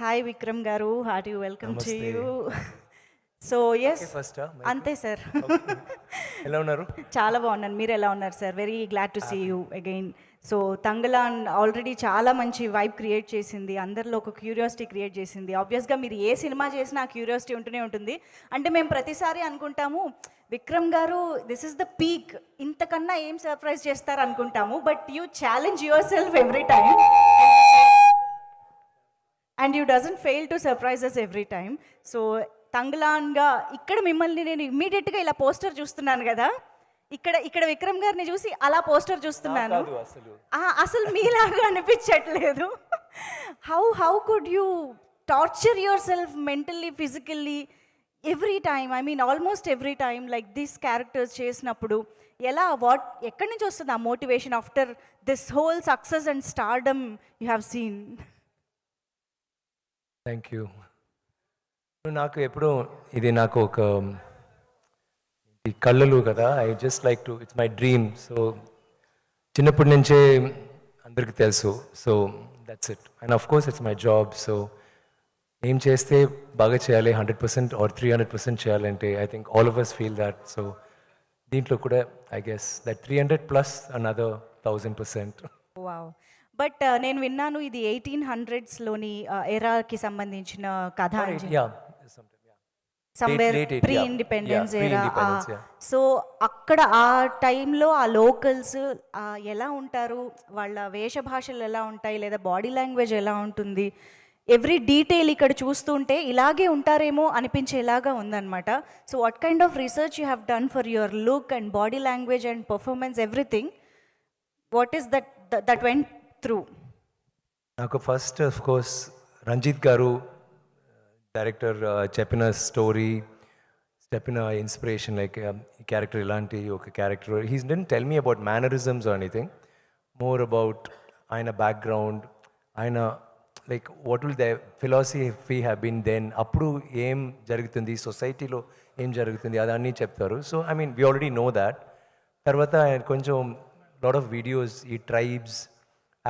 Hi Vikram గారు, hearty welcome to నమస్తే. You. So yes, ఫస్టా అంతే సార్. ఎలా ఉన్నారు? చాలా బాగున్నాను. మీరు ఎలా ఉన్నారు sir? Very glad to see you again. So Thangalaan already చాలా మంచి వైబ్ క్రియేట్ చేసింది, అందరిలో ఒక క్యూరియాసిటీ క్రియేట్ చేసింది. ఆబ్వియస్గా మీరు ఏ సినిమా చేసినా ఆ క్యూరియాసిటీ ఉంటూనే ఉంటుంది. అంటే మేము ప్రతిసారి అనుకుంటాము విక్రమ్ గారు దిస్ ఇస్ ద పీక్, ఇంతకన్నా ఏం సర్ప్రైజ్ చేస్తారు అనుకుంటాము. But you challenge yourself every time and you doesn't fail to surprises every time. So తంగలాన్గా ఇక్కడ మిమ్మల్ని నేను ఇమ్మీడియట్గా ఇలా పోస్టర్ చూస్తున్నాను కదా, ఇక్కడ విక్రమ్ గారిని చూసి అలా పోస్టర్ చూస్తున్నాను. అసలు మీలాగా అనిపించట్లేదు. How could you torture your self mentally, physically every time? I mean almost every time like this characters చేసినప్పుడు ఎలా, ఎక్కడి నుంచి వస్తుంది ఆ motivation after this whole success and stardom you have seen? Thank you. నాకు ఎప్పుడు ఇది నాకు ఒక కళ్ళలు కదా, I just like to, it's my dream. So చిన్నప్పటి నుంచే అందరికీ తెలుసు. So that's it. And of course it's my job. So ఏం చేస్తే బాగా చేయాలి, 100% ఆర్ 300% చేయాలంటే I think all of us feel that. So దీంట్లో కూడా I guess that 300 plus another 1000%. Wow. But నేను విన్నాను ఇది 1800s ఎరాకి సంబంధించిన కథ, somewhere pre independence era. So అక్కడ ఆ టైంలో ఆ లోకల్స్ ఎలా ఉంటారు, వాళ్ళ వేషభాషలు ఎలా ఉంటాయి, లేదా బాడీ లాంగ్వేజ్ ఎలా ఉంటుంది, ఎవ్రీ డీటెయిల్ ఇక్కడ చూస్తుంటే ఇలాగే ఉంటారేమో అనిపించేలాగా ఉందన్నమాట. So what kind of research you have done for your look and body language and performance, everything? What is that went through? నాకు ఫస్ట్ ఆఫ్ కోర్స్ రంజిత్ గారు డైరెక్టర్ చెప్పిన స్టోరీ, చెప్పిన ఇన్స్పిరేషన్, లైక్ ఈ క్యారెక్టర్ ఇలాంటి ఒక character. He didn't tell me about mannerisms or anything, more about ఆయన background, ఆయన like what will the philosophy have been then, అప్పుడు ఏం జరుగుతుంది సొసైటీలో, ఏం జరుగుతుంది అదన్నీ చెప్తారు. So I mean we already know that. తర్వాత కొంచెం లాట్ ఆఫ్ వీడియోస్, ఈ ట్రైబ్స్,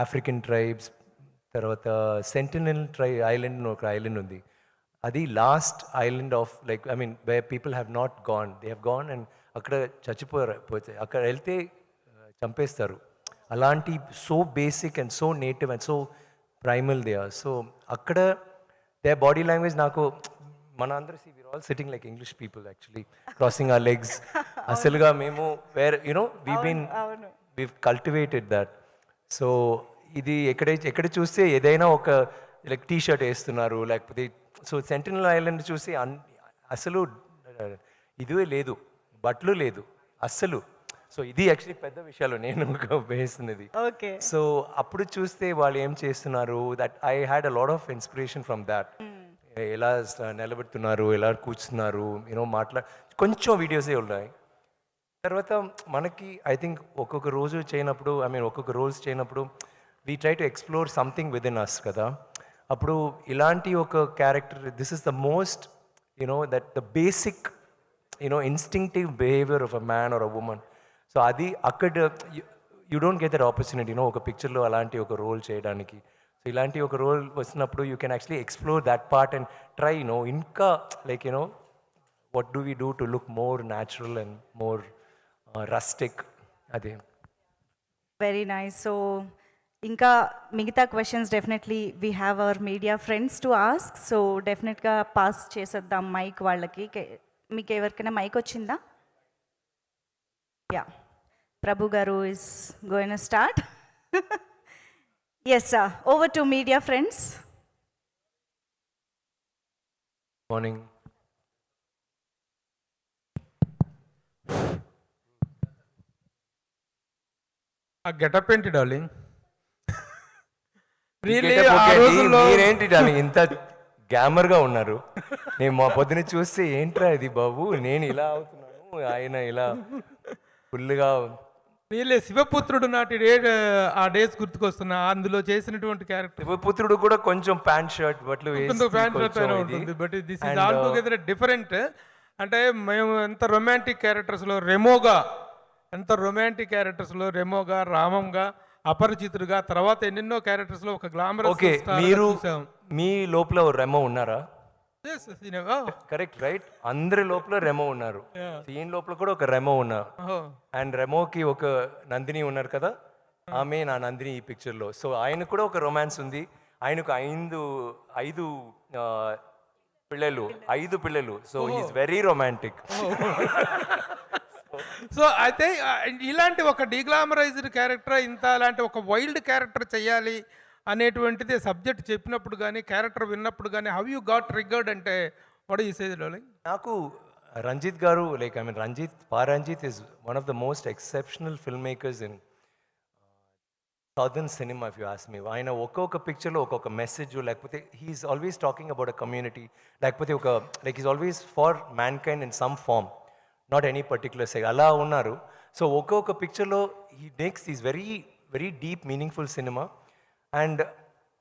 ఆఫ్రికన్ ట్రైబ్స్, తర్వాత సెంటినల్ ఐలాండ్ ఒక ఐలాండ్ ఉంది, అది last island of like I mean where people have not gone, they have gone and అక్కడ చచ్చిపోతే అక్కడ వెళ్తే చంపేస్తారు. అలాంటి so basic and so native and so primal they are. So అక్కడ దే బాడీ లాంగ్వేజ్ నాకు, మన అందరూ we are all sitting like English people actually, crossing our legs. అసలుగా మేము were you know we cultivated that. So ఇది ఎక్కడ చూస్తే ఏదైనా ఒక లైక్ టీ షర్ట్ వేస్తున్నారు, లేకపోతే సో సెంటినల్ ఐలాండ్ చూసి అసలు ఇదే లేదు, బట్టలు లేదు అస్సలు. సో ఇది యాక్చువల్లీ పెద్ద విషయాలు నేను వేస్తున్నది. ఓకే. సో అప్పుడు చూస్తే వాళ్ళు ఏం చేస్తున్నారు, that I had a lot of inspiration from that. ఎలా నిలబెడుతున్నారు, ఎలా కూర్చున్నారు, యూనో కొంచెం వీడియోసే ఉన్నాయి. తర్వాత మనకి ఐ థింక్ ఒక్కొక్క రోజు చేయనప్పుడు, ఐ మీన్ ఒక్కొక్క రోల్స్ చేయనప్పుడు we try to explore something within us కదా. అప్పుడు ఇలాంటి ఒక character, this is the most you know that the basic you know instinctive behaviour of a man or a women. So అది అక్కడ you don't get that opportunity ఒక పిక్చర్లో అలాంటి ఒక రోల్ చేయడానికి. సో ఇలాంటి ఒక రోల్ వచ్చినప్పుడు you can actually explore that part and try ఇంకా like what do we do to look more natural and more rustic. అదే. Very nice. సో ఇంకా మిగతా questions definitely we have our media friends to ask. So డెఫినెట్గా pass చేసేద్దాం mike వాళ్ళకి. మీకు ఎవరికైనా mike వచ్చిందా? Yeah, Prabhu garu is going to start. Yes sir, over to media friends. Morning. ఆ గెటప్ ఏంటి డార్లింగ్? మీరేంటి డార్లింగ్ ఇంత గ్యామర్ గా ఉన్నారు? నేను మా పొద్దున చూస్తే ఏంట్రా ఇది బాబు, నేను ఇలా అవుతున్నాను, ఆయన ఇలా ఫుల్గా. వీళ్ళే శివపుత్రుడు నాటి ఆ డేస్ గుర్తుకొస్తున్నా, అందులో చేసినటువంటి క్యారెక్టర్. శివపుత్రుడు కూడా కొంచెం ప్యాంట్ షర్ట్ బట్లు ఉంటుంది, but this is all together different. అంటే మేము ఎంత రొమాంటిక్ క్యారెక్టర్స్లో రెమోగా, రామంగా, అపరిచితుడుగా, తర్వాత ఎన్నెన్నో క్యారెక్టర్స్ లో ఒక గ్లామరస్ ఓకే. మీరు మీ లోపల రెమో ఉన్నారా? Yes, cinema. కరెక్ట్ రైట్, అందరి లోపల రెమో ఉన్నారు. ఈయన లోపల కూడా ఒక రెమో ఉన్నారు. Oh. అండ్ రెమోకి ఒక నందిని ఉన్నారు కదా, ఆమె నా నందిని ఈ పిక్చర్లో. సో ఆయన కూడా ఒక రొమాన్స్ ఉంది. ఆయనకు ఐదు ఆ, పిల్లలు. So he's very romantic. So అయితే ఇలాంటి ఒక డీగ్లామరైజ్డ్ క్యారెక్టర్, ఇంత అలాంటి ఒక వైల్డ్ క్యారెక్టర్ చేయాలి అనేటువంటిది సబ్జెక్ట్ చెప్పినప్పుడు కానీ క్యారెక్టర్ విన్నప్పుడు కానీ హౌ యూ గాట్ ట్రిగ్గర్డ్ అంటే వాట్ యూ సే డార్లింగ్? నాకు Ranjith garu, like I mean Ranjith is one of the most exceptional film makers in southern cinema if you ask me. ఆయన ఒక్కొక్క పిక్చర్లో ఒక్కొక్క మెసేజ్, లేకపోతే he is always talking about a community, లేకపోతే ఒక like is always for mankind in some form, not any particular side అలా ఉన్నారు. సో ఒక్కొక్క పిక్చర్లో he makes is very very deep meaningful cinema and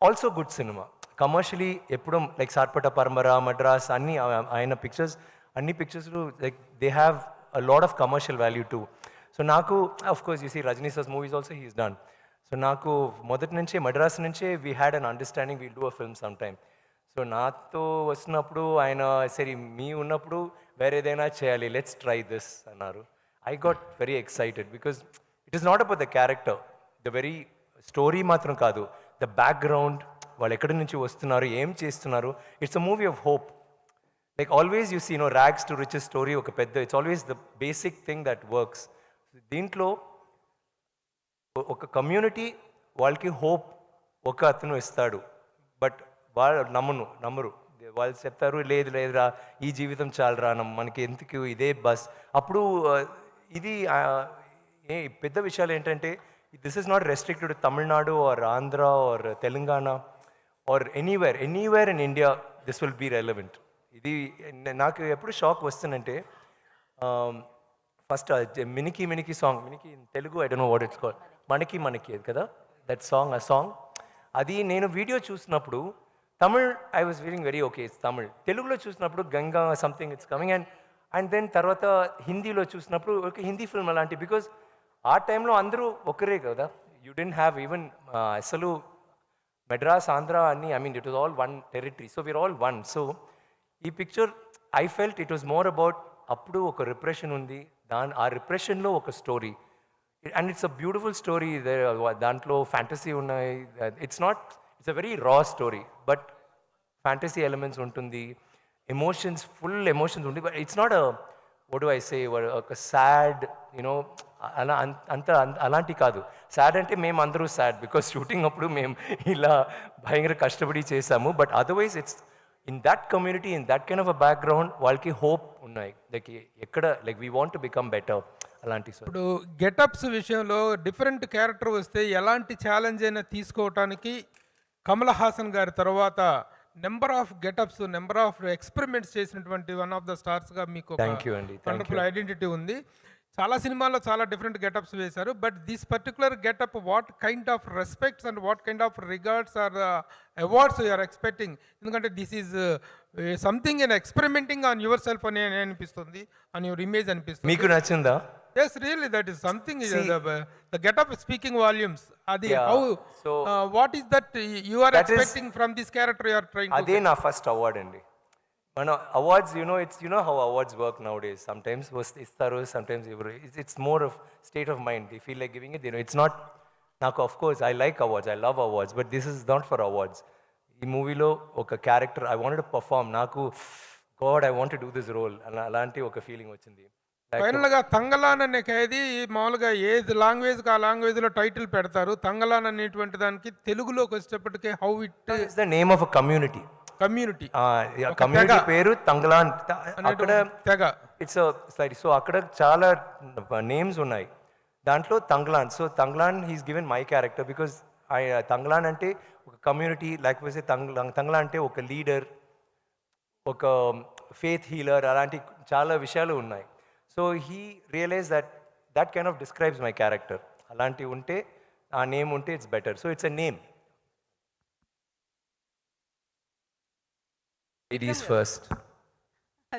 also good cinema. Commercially ఎప్పుడు like Sarpatta Parampara, Madras అన్ని ఆయన పిక్చర్స్, అన్ని పిక్చర్స్లో like they have a lot of commercial value too. So నాకు of course you see Rajini sir's movies also he's done. So నాకు మొదటి నుంచే మద్రాస్ నుంచే we had an understanding we'll do a film some time. So నాతో వస్తున్నప్పుడు ఆయన సరే మీ ఉన్నప్పుడు వేరేదైనా చేయాలి, లెట్స్ ట్రై దిస్ అన్నారు. I got very excited because it is not about the character, the very story మాత్రం కాదు, ద బ్యాక్గ్రౌండ్, వాళ్ళు ఎక్కడి నుంచి వస్తున్నారు, ఏం చేస్తున్నారు. It's a movie of hope. Like always you see rags to riches story ఒక పెద్ద, it's always the basic thing that works. దీంట్లో ఒక కమ్యూనిటీ వాళ్ళకి హోప్ ఒక అతను ఇస్తాడు, బట్ వాళ్ళు నమ్మరు. వాళ్ళు చెప్తారు లేదురా ఈ జీవితం చాలరా, మనకి ఎందుకు ఇదే బస్. అప్పుడు ఇది పెద్ద విషయాలు ఏంటంటే this is not restricted Tamil Nadu or Andhra or Telangana or anywhere in India, this will be relevant. ఇది నాకు ఎప్పుడు షాక్ వస్తుందంటే ఫస్ట్ మినికి సాంగ్, మినికి Telugu I don't know what it's called, మనకి అది కదా దట్ సాంగ్, ఆ సాంగ్ అది నేను వీడియో చూసినప్పుడు Tamil I was feeling very okay it's Tamil. తెలుగులో చూసినప్పుడు Ganga something it's coming and then తర్వాత హిందీలో చూసినప్పుడు ఓకే హిందీ ఫిల్మ్ అలాంటి, బికాజ్ ఆ టైంలో అందరూ ఒకరే కదా, యూ డెంట్ హ్యావ్ ఈవెన్ అసలు మెడ్రాస్ ఆంధ్ర అన్ని, I mean it was all one territory, so we're all one. So ఈ picture I felt it was more about అప్పుడు ఒక రిప్రెషన్ ఉంది, ఆ రిప్రెషన్లో ఒక story and it's a beautiful story. దాంట్లో ఫ్యాంటసీ ఉన్నాయి, it's a very raw story but fantasy elements ఉంటుంది, ఎమోషన్స్ ఫుల్ ఎమోషన్స్ ఉంటుంది, but it's not what do I say ఒక సాడ్ యూనో అలా అలాంటి కాదు. సాడ్ అంటే మేము అందరూ సాడ్ బికాస్ షూటింగ్ అప్పుడు మేము ఇలా భయంకర కష్టపడి చేసాము, but otherwise it's in that community, in that kind of a background వాళ్ళకి హోప్ ఉన్నాయి, లైక్ ఎక్కడ like we want to become better అలాంటి. ఇప్పుడు గెటప్స్ విషయంలో డిఫరెంట్ క్యారెక్టర్ వస్తే ఎలాంటి ఛాలెంజ్ అయినా తీసుకోవటానికి కమల్ హాసన్ గారి తర్వాత number of getups, number of experiments చేసినటువంటి వన్ ఆఫ్ ద స్టార్స్గా మీకు వండర్ఫుల్ ఐడెంటిటీ ఉంది. చాలా సినిమాల్లో చాలా డిఫరెంట్ గెటప్స్ వేశారు, but this particular getup what kind of respects and what kind of regards or awards you're expecting? ఎందుకంటే this is something and experimenting on your self అని అనిపిస్తుంది, ఆన్ యువర్ ఇమేజ్ అనిపిస్తుంది. మీకు నచ్చిందా? Yes, really, that is something. The get-up is speaking volumes. Adi, Yeah, how? so What is that you are that expecting from this character you are trying to? అదే నా first award అండి. మన awards it's how awards work nowadays. Sometimes ఇస్తారు, sometimes ఇవ్వరు. It's more of state of mind. They feel like giving it. It's not నాకు of course I like awards, I love awards, but this is not for awards. ఈ మూవీలో ఒక character I wanted to perform, నాకు god I want to do this role అలాంటి ఒక feeling వచ్చింది. ఫైనల్గా తంగలాన్ అనే ఖైదీ మామూలుగా ఏ లాంగ్వేజ్కి ఆ లాంగ్వేజ్లో టైటిల్ పెడతారు. తంగలాన్ అనేటువంటి దానికి తెలుగులోకి వచ్చేటప్పటికే how it is the name of a community. Community పేరు తంగలాన్. అక్కడ తెగ ఇట్స్ సో అక్కడ చాలా నేమ్స్ ఉన్నాయి, దాంట్లో Thangalaan. So Thangalaan he's given my character because Thangalaan అంటే ఒక కమ్యూనిటీ, లేకపోతే తంగలాన్ అంటే ఒక లీడర్, ఒక ఫేత్ హీలర్, అలాంటి చాలా విషయాలు ఉన్నాయి. So he realize that kind of describes my character. అలాంటివి ఉంటే ఆ నేమ్ ఉంటే it's better. So it's a name. Ladies first.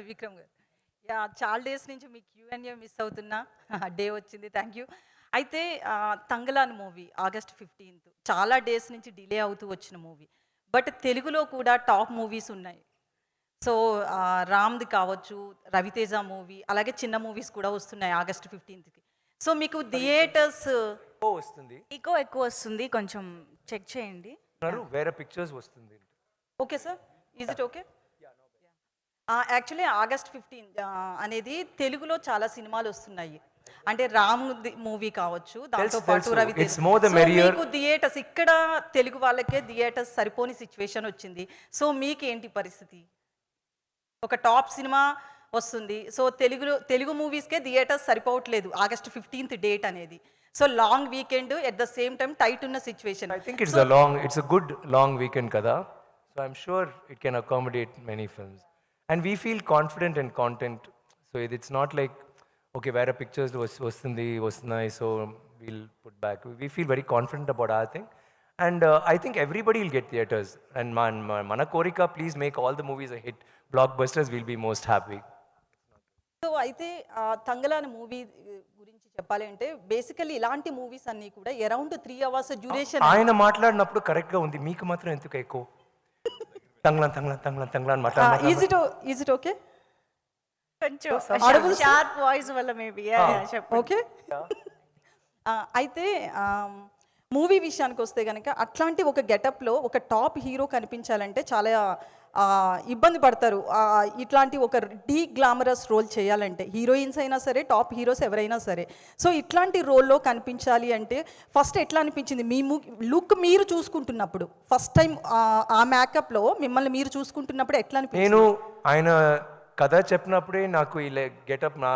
Vikram garu, yeah చాలా డేస్ నుంచి మీ Q&A మిస్ అవుతున్నా, డే వచ్చింది, థ్యాంక్ యూ. అయితే తంగలాన్ మూవీ August 15th చాలా డేస్ నుంచి డిలే అవుతూ వచ్చిన మూవీ. బట్ తెలుగులో కూడా టాప్ మూవీస్ ఉన్నాయి. సో రామ్ది కావచ్చు, రవితేజ మూవీ, అలాగే చిన్న మూవీస్ కూడా వస్తున్నాయి August 15th. సో మీకు థియేటర్స్ వస్తుంది ఈకో ఎక్కువ వస్తుంది, కొంచెం చెక్ చేయండి. వేరే పిక్చర్స్ వస్తుంది. Okay sir, is it okay? Actually August 15 అనేది తెలుగులో చాలా సినిమాలు వస్తున్నాయి. అంటే రామ్ మూవీ కావచ్చు, దాంతో పాటు తెలుసు. Raviteja. It's more the So merrier. మీకు థియేటర్స్ ఇక్కడ తెలుగు వాళ్ళకే థియేటర్స్ సరిపోని సిచ్యువేషన్ వచ్చింది. సో మీకేంటి పరిస్థితి? ఒక టాప్ సినిమా వస్తుంది, సో తెలుగు మూవీస్కే థియేటర్స్ సరిపోవట్లేదు August 15th డేట్ అనేది. So long weekend at the same time tight ఉన్న situation. I think it's a good long weekend kada. So I'm sure it can accommodate many films. And we feel confident in content. So it's not like, okay, where pictures vastunai, so we'll put back. We feel very confident about our thing. And I think everybody will get theaters. And mana korika, please make all the movies a hit. Blockbusters, we'll be most happy. So అయితే Thangalaan movie గురించి చెప్పాలి అంటే basically ఇలాంటి movies అన్నీ కూడా around 3 hours duration. ఆయన మాట్లాడినప్పుడు correct గా ఉంది, మీకు మాత్రం ఎందుకు ఎక్కువ తంగ్లాన్ ఈజ్ ఇట్ ఓకే? కొంచెం షార్ప్ వాయిస్ వల్ల మేబీ చెప్పండి. ఓకే. అయితే మూవీ విషయానికి వస్తే కనుక అట్లాంటి ఒక గెటప్లో ఒక టాప్ హీరో కనిపించాలంటే చాలా ఇబ్బంది పడతారు. ఇట్లాంటి ఒక డీ గ్లామరస్ రోల్ చేయాలంటే హీరోయిన్స్ అయినా సరే, టాప్ హీరోస్ ఎవరైనా సరే. సో ఇట్లాంటి రోల్లో కనిపించాలి అంటే ఫస్ట్ ఎట్లా అనిపించింది మీ లుక్ మీరు చూసుకుంటున్నప్పుడు? ఫస్ట్ టైం ఆ మేకప్లో మిమ్మల్ని మీరు చూసుకుంటున్నప్పుడు ఎట్లా అనిపించింది? నేను ఆయన కథ చెప్పినప్పుడే నాకు ఈ గెటప్ నా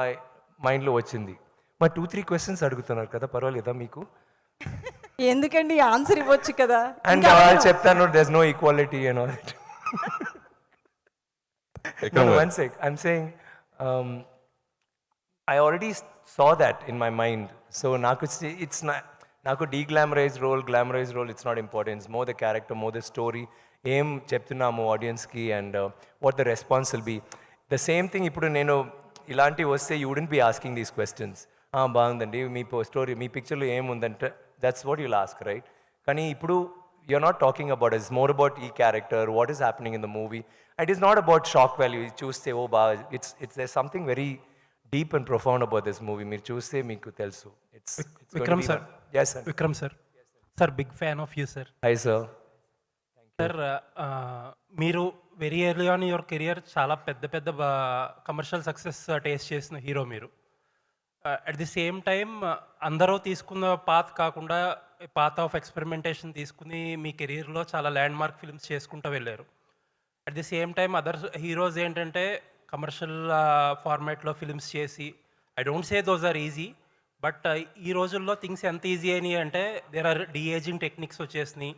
మైండ్లో వచ్చింది. మా 2-3 క్వశ్చన్స్ అడుగుతున్నారు కదా, పర్వాలేదా మీకు? ఎందుకండి ఆన్సర్ ఇవ్వచ్చు కదా. అండ్ వాళ్ళు చెప్తాను there's no equality and all that. No, one sec. I'm saying I already saw that in my mind. So it's not naku de-glamorized role, it's not important. It's more the character, more the story. Aim cheptunnamu audience ki and what the response will be. The same thing ippudu nenu ilanti vaste you wouldn't be asking these questions. Baagundandi mee story mee picture lo em undante, that's what you'll ask, right? Kani ippudu you're not talking about it. It's more about character, what is happening in the movie. It is not about shock value. You choose say, oh, it's there's something very deep and profound about this movie. Meer choose say meeku telusu. It's Vikram sir. Yes sir. Vikram sir. Sir, big fan of you, sir. Hi sir. Sir, మీరు very early on your career చాలా పెద్ద commercial success taste చేసిన hero మీరు. At the same time అందరూ తీసుకున్న path కాకుండా path of experimentation తీసుకుని మీ కెరీర్లో చాలా ల్యాండ్ మార్క్ ఫిల్మ్స్ చేసుకుంటూ వెళ్ళారు. At the same time other heroes ఏంటంటే కమర్షియల్ ఫార్మాట్లో ఫిల్మ్స్ చేసి, I don't say those are easy, but ఈ రోజుల్లో థింగ్స్ ఎంత ఈజీ అయినాయి అంటే దేర్ ఆర్ డిఏజింగ్ టెక్నిక్స్ వచ్చేసినాయి,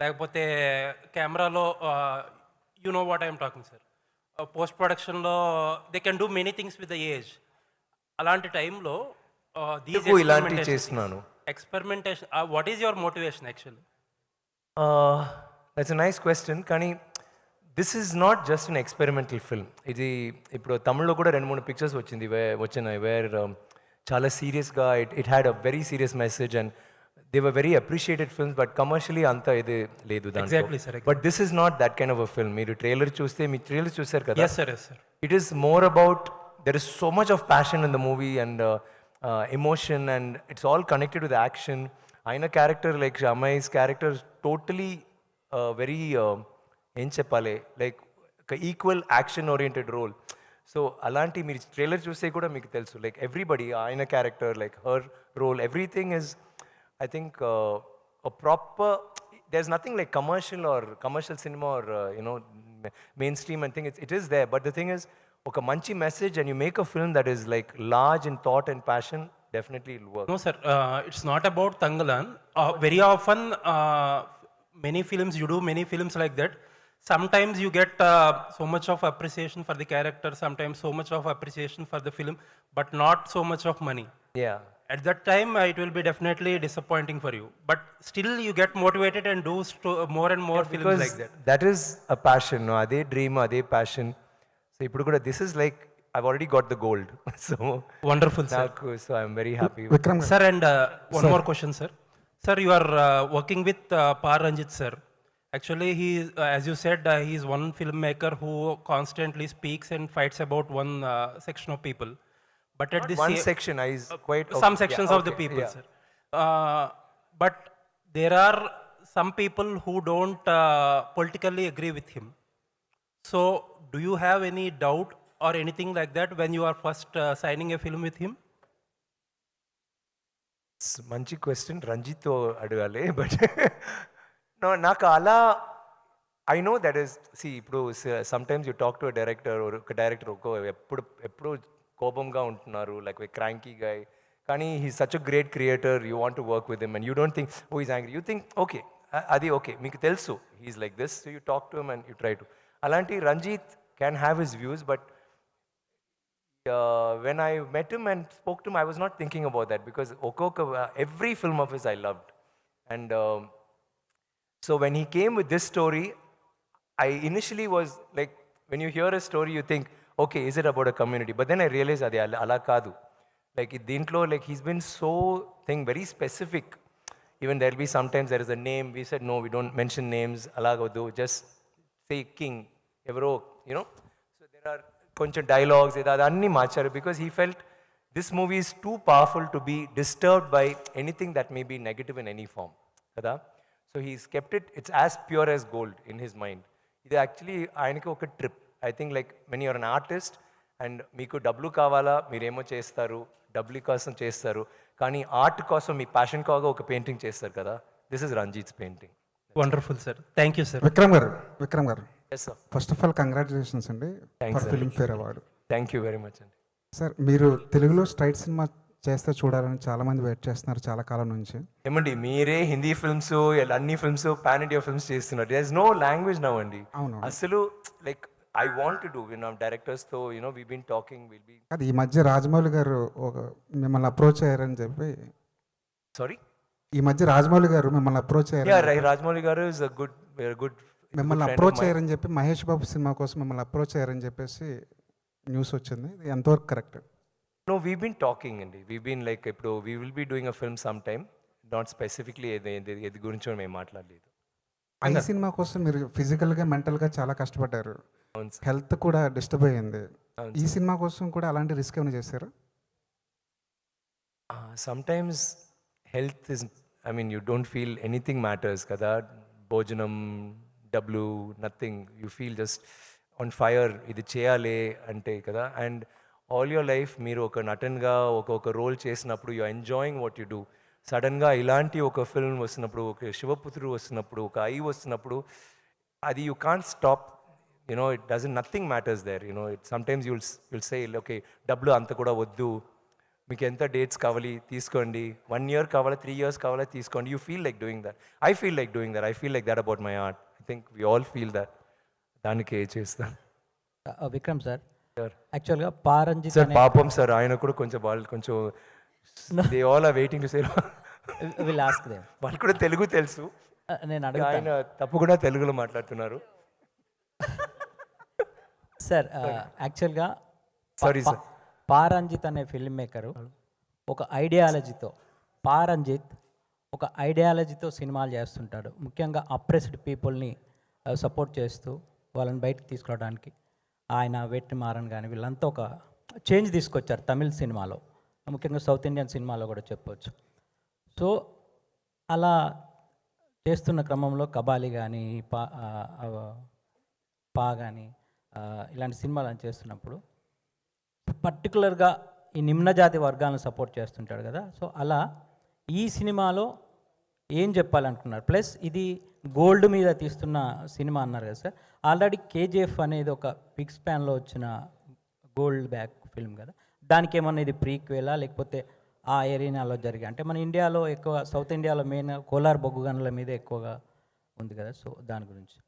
లేకపోతే కెమెరాలో you know what I'm talking sir, post ప్రొడక్షన్లో they can do many things with the age. అలాంటి టైంలో ఇలాంటివి చేస్తున్నాను. Experimentation, what is your motivation actually? That's a nice question. కానీ this is not just an experimental film. ఇది ఇప్పుడు తమిళ్లో కూడా 2-3 పిక్చర్స్ వచ్చినాయి వేర్ చాలా సీరియస్గా it had a very serious message and they were very appreciated films, but commercially అంత ఇది లేదు Exactly, sir, దాంట్లో. But this is not that kind of a film. మీరు ట్రైలర్ చూసారు కదా. Yes sir, yes sir. It is more about, there is so much of passion in the movie and emotion, and it's all connected with action. Aina character, like Shamai's character, is totally very em cheppale, like equal action oriented role. So alanti meer trailer chuste kuda meeku telusu, like everybody Aina character, like her role, everything is, I think a proper, there's nothing like commercial cinema or mainstream and thing. It is there, but the thing is, ఒక మంచి message and you make a film that is like large in thought and passion, definitely it'll work. No sir, it's not about Tangalan. Very often many films, you do many films like that. Sometimes you get so much of appreciation for the character, sometimes so much of appreciation for the film, but not so much of money. Yeah. At that time it will be definitely disappointing for you, but still you get motivated and do more and more films Because like that. that is a passion, no? Ade dream, ade passion. So ఇప్పుడు కూడా this is like I've already got the gold. So Wonderful sir. so I'm very happy. Vikram Sir, and one more question, sir. Sir, you are working with Par Ranjit sir, Actually, as you said, he's one filmmaker who constantly speaks and fights about one section of people. But at the One same, section, I is quite some okay. sections Yeah, of the okay, people, yeah. sir. But there are some people who don't politically agree with him. So, do you have any doubt or anything like that when you are first signing a film with him? మంచి question రంజిత్తో అడగాలి but no నాకు అలా I know that is see ఇప్పుడు some times you talk to director ఒక director ఎప్పుడు కోపంగా ఉంటున్నారు లైక్ క్రాంకీ గై కానీ he such a great creator you want to work with him and you don't think oh is angry you think okay అది okay మీకు తెలుసు he's like this so you talk to him and you try to అలాంటి Ranjith can have his views but when I met him and spoke to him, I was not thinking about that because every film of his I loved. And so when he came with this story, I initially was like, when you hear a story, you think, okay, is it about a community? But then I realized that ala kadu. Like dintlo, like he's been so very specific. Even there'll be sometimes there is a name. We said no, we don't mention names. Alagodu, just say king, evro, you know. So there are కొంచెం dialogues అన్నీ మార్చారు because he felt this movie is too powerful to be disturbed by anything that may be negative in any form కదా so he's kept it's as pure as gold in his mind ఇది actually ఆయనకి ఒక trip I think like when you're an artist and మీకు డబ్బులు కావాలా మీరేమో చేస్తారు డబ్బులు కోసం చేస్తారు కానీ ఆర్ట్ కోసం మీ ప్యాషన్ కాగా ఒక పెయింటింగ్ చేస్తారు కదా this is Ranjit's painting Wonderful, sir. Thank you, sir. Vikram garu yes sir first of all congratulations అండి for film award. Thank you very much అండి సార్ మీరు తెలుగులో స్ట్రైట్ సినిమా చేస్తే చూడాలని చాలామంది వెయిట్ చేస్తున్నారు చాలా కాలం నుంచి. ఏమండి మీరే హిందీ ఫిల్మ్స్ అన్ని ఫిల్మ్స్ పాన్ ఇండియా ఫిల్మ్స్ చేస్తున్నారు there is no language now అండి అవును. అసలు like I want to do డైరెక్టర్స్తో you know we been talking will be అది ఈ మధ్య రాజమౌళి గారు ఒక మిమ్మల్ని అప్రోచ్ అయ్యారని చెప్పి సారీ ఈ మధ్య రాజమౌళి గారు మిమ్మల్ని అప్రోచ్ యా అయ్యారు రాజమౌళి గారు ఇస్ అ గుడ్ మిమ్మల్ని అప్రోచ్ అయ్యారని చెప్పి మహేష్ బాబు సినిమా కోసం మిమ్మల్ని అప్రోచ్ అయ్యారని చెప్పేసి న్యూస్ వచ్చింది. ఇది ఎంతవరకు correct? No we been talking అండి వీ బీన్ లైక్ ఇప్పుడు we will be doing a film some time not specifically ఏది గురించో మేము మాట్లాడలేదు. ఈ సినిమా కోసం మీరు ఫిజికల్గా మెంటల్గా చాలా కష్టపడ్డారు, అవును సార్ హెల్త్ కూడా డిస్టర్బ్ అయ్యింది. అవును ఈ సినిమా కోసం కూడా అలాంటి రిస్క్ ఏమైనా చేశారా? Sometimes health is I mean you don't feel anything matters కదా భోజనం డబ్బులు nothing you feel just on fire ఇది చేయాలి అంటే కదా అండ్ ఆల్ యువర్ లైఫ్ మీరు ఒక నటన్గా ఒక రోల్ చేసినప్పుడు you enjoying what you do సడన్గా ఇలాంటి ఒక ఫిల్మ్ వస్తున్నప్పుడు ఒక శివపుత్రుడు వస్తున్నప్పుడు ఒక ఐ వస్తున్నప్పుడు అది you can't stop you know it doesn't nothing matters there you know it sometimes you'll say okay డబ్బులు అంత కూడా వద్దు మీకు ఎంత డేట్స్ కావాలి తీసుకోండి 1 year కావాలా 3 years కావాలా తీసుకోండి you feel like doing that I feel like doing that I feel like that about my art I think we all feel that దానికి చేస్తాను విక్రమ్ సార్ సార్ యాక్చువల్గా పారంజిత్ సార్ పాపం సార్ ఆయన కూడా కొంచెం వాళ్ళు కొంచెం they all are waiting to say will ask them వాళ్ళు కూడా తెలుగు తెలుసు నేను అడుగుతాను ఆయన తప్పకుండా తెలుగులో మాట్లాడుతున్నారు సార్ యాక్చువల్గా సారీ సార్ పారంజిత్ అనే ఫిల్మ్ మేకరు ఒక ఐడియాలజీతో ఒక ఐడియాలజీతో సినిమాలు చేస్తుంటాడు ముఖ్యంగా అప్రెస్డ్ పీపుల్ని సపోర్ట్ చేస్తూ వాళ్ళని బయటకు తీసుకురావడానికి ఆయన వెట్రిమారన్ కానీ వీళ్ళంతా ఒక చేంజ్ తీసుకొచ్చారు తమిళ్ సినిమాలో ముఖ్యంగా సౌత్ ఇండియన్ సినిమాలో కూడా చెప్పవచ్చు. సో అలా చేస్తున్న క్రమంలో కబాలి కానీ పా కానీ ఇలాంటి సినిమాలను చేస్తున్నప్పుడు పర్టికులర్గా ఈ నిమ్నజాతి వర్గాలను సపోర్ట్ చేస్తుంటాడు కదా. సో అలా ఈ సినిమాలో ఏం చెప్పాలనుకున్నారు? ప్లస్ ఇది గోల్డ్ మీద తీస్తున్న సినిమా అన్నారు కదా సార్. ఆల్రెడీ కేజీఎఫ్ అనేది ఒక బిగ్ స్పాన్లో వచ్చిన గోల్డ్ బ్యాక్ ఫిల్మ్ కదా, దానికి ఏమన్నా ఇది ప్రీక్వేలా లేకపోతే ఆ ఏరియాలో జరిగే అంటే మన ఇండియాలో ఎక్కువ సౌత్ ఇండియాలో మెయిన్ కోలార్ బొగ్గు గనుల మీద ఎక్కువగా ఉంది కదా. సో దాని గురించి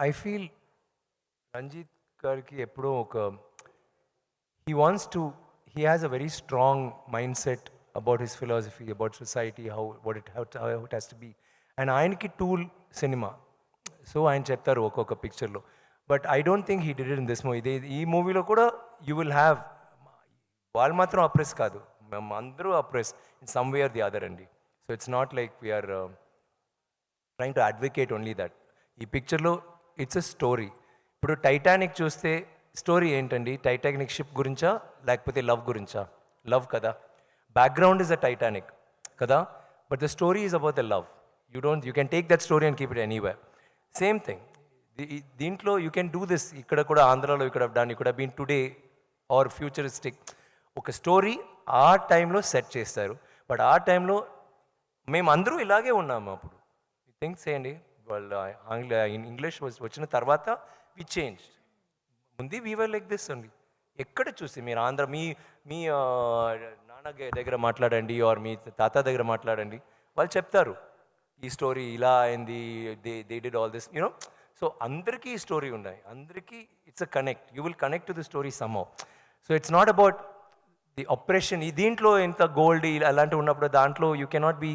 ఐ ఫీల్ రంజిత్ గారికి ఎప్పుడో ఒక he has a very strong mindset about his philosophy, about society, how it has to be. And ఆయనకి టూల్ సినిమా సో ఆయన చెప్తారు ఒక్కొక్క పిక్చర్లో but I don't think he did it in this movie. ఈ మూవీలో కూడా యూ విల్ హ్యావ్ వాళ్ళు మాత్రం అప్రెస్ కాదు మేము అందరూ oppressed in some way or the other అండి. So it's not like we're trying to advocate only that. ఈ పిక్చర్లో ఇట్స్ అ స్టోరీ. ఇప్పుడు టైటానిక్ చూస్తే స్టోరీ ఏంటండి? టైటానిక్ షిప్ గురించా లేకపోతే లవ్ గురించా? లవ్ కదా. బ్యాక్గ్రౌండ్ ఇస్ అ టైటానిక్ కదా, but the story is about the love. You can take that story and keep it anywhere. Same thing దీంట్లో you can do this. ఇక్కడ కూడా ఆంధ్రాలో ఇక్కడ డన్, ఇక్కడ బీన్ టుడే ఆర్ ఫ్యూచరిస్టిక్ ఒక story ఆ టైంలో సెట్ చేస్తారు. బట్ ఆ టైంలో మేము అందరూ ఇలాగే ఉన్నాము. అప్పుడు థింక్స్ చేయండి, వాళ్ళు ఇంగ్లీష్ వచ్చిన తర్వాత వి చేంజ్. ముందు వీవర్ లైక్ దిస్ అండి. ఎక్కడ చూసి మీరు ఆంధ్ర మీ మీ నాన్న దగ్గర మాట్లాడండి ఆర్ మీ తాత దగ్గర మాట్లాడండి, వాళ్ళు చెప్తారు ఈ స్టోరీ ఇలా అయింది, they did all this you know. So అందరికీ ఈ స్టోరీ ఉన్నాయి, అందరికీ it's a connect. You will connect to the story somehow. So it's not about the operation. ఈ దీంట్లో ఎంత గోల్డ్ అలాంటివి ఉన్నప్పుడు దాంట్లో you cannot be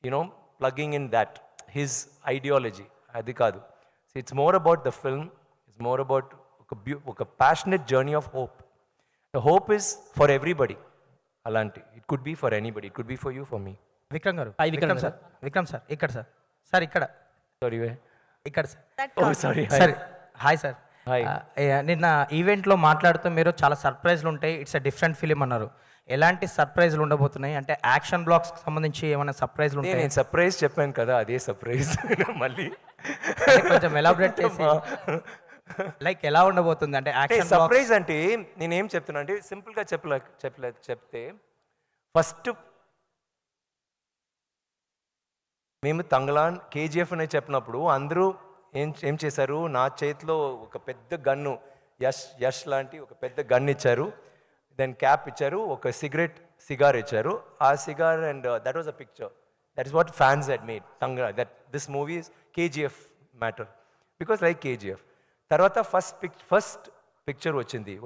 you know plugging in that his ideology. అది కాదు. So it's more about the film, it's more about ఒక passionate journey of hope. The hope is for everybody. అలాంటి it could be for anybody, it could be for you, for me. Vikram garu, Vikram sir, Vikram sir ఇక్కడ sir, sir ఇక్కడ, sorry way ఇక్కడ sir. Oh sorry. Sir hi sir. Hi. నిన్న ఈవెంట్లో మాట్లాడుతూ మీరు చాలా సర్ప్రైజ్లు ఉంటాయి, ఇట్స్ అ డిఫరెంట్ ఫిలిం అన్నారు. ఎలాంటి సర్ప్రైజ్లు ఉండబోతున్నాయి? అంటే యాక్షన్ బ్లాక్స్కి సంబంధించి ఏమైనా సర్ప్రైజ్లు ఉంటాయి? నేను సర్ప్రైజ్ చెప్పాను కదా, అదే సర్ప్రైజ్ మళ్ళీ కొంచెం ఎలాబరేట్ చేసి లైక్ ఎలా ఉండబోతుంది అంటే యాక్షన్ సర్ప్రైజ్ అంటే నేనేం చెప్తున్నా అంటే సింపుల్గా చెప్తే ఫస్ట్ మేము తంగలాన్ కేజీఎఫ్ అని చెప్పినప్పుడు అందరూ ఏం చేశారు, నా చేతిలో ఒక పెద్ద గన్ను, యష్ లాంటి ఒక పెద్ద గన్ ఇచ్చారు, దెన్ క్యాప్ ఇచ్చారు, ఒక సిగార్ ఇచ్చారు. ఆ cigar and that was a picture. That is what fans had made Thangalaan, that this movie is KGF matter because like KGF. తర్వాత ఫస్ట్ పిక్చర్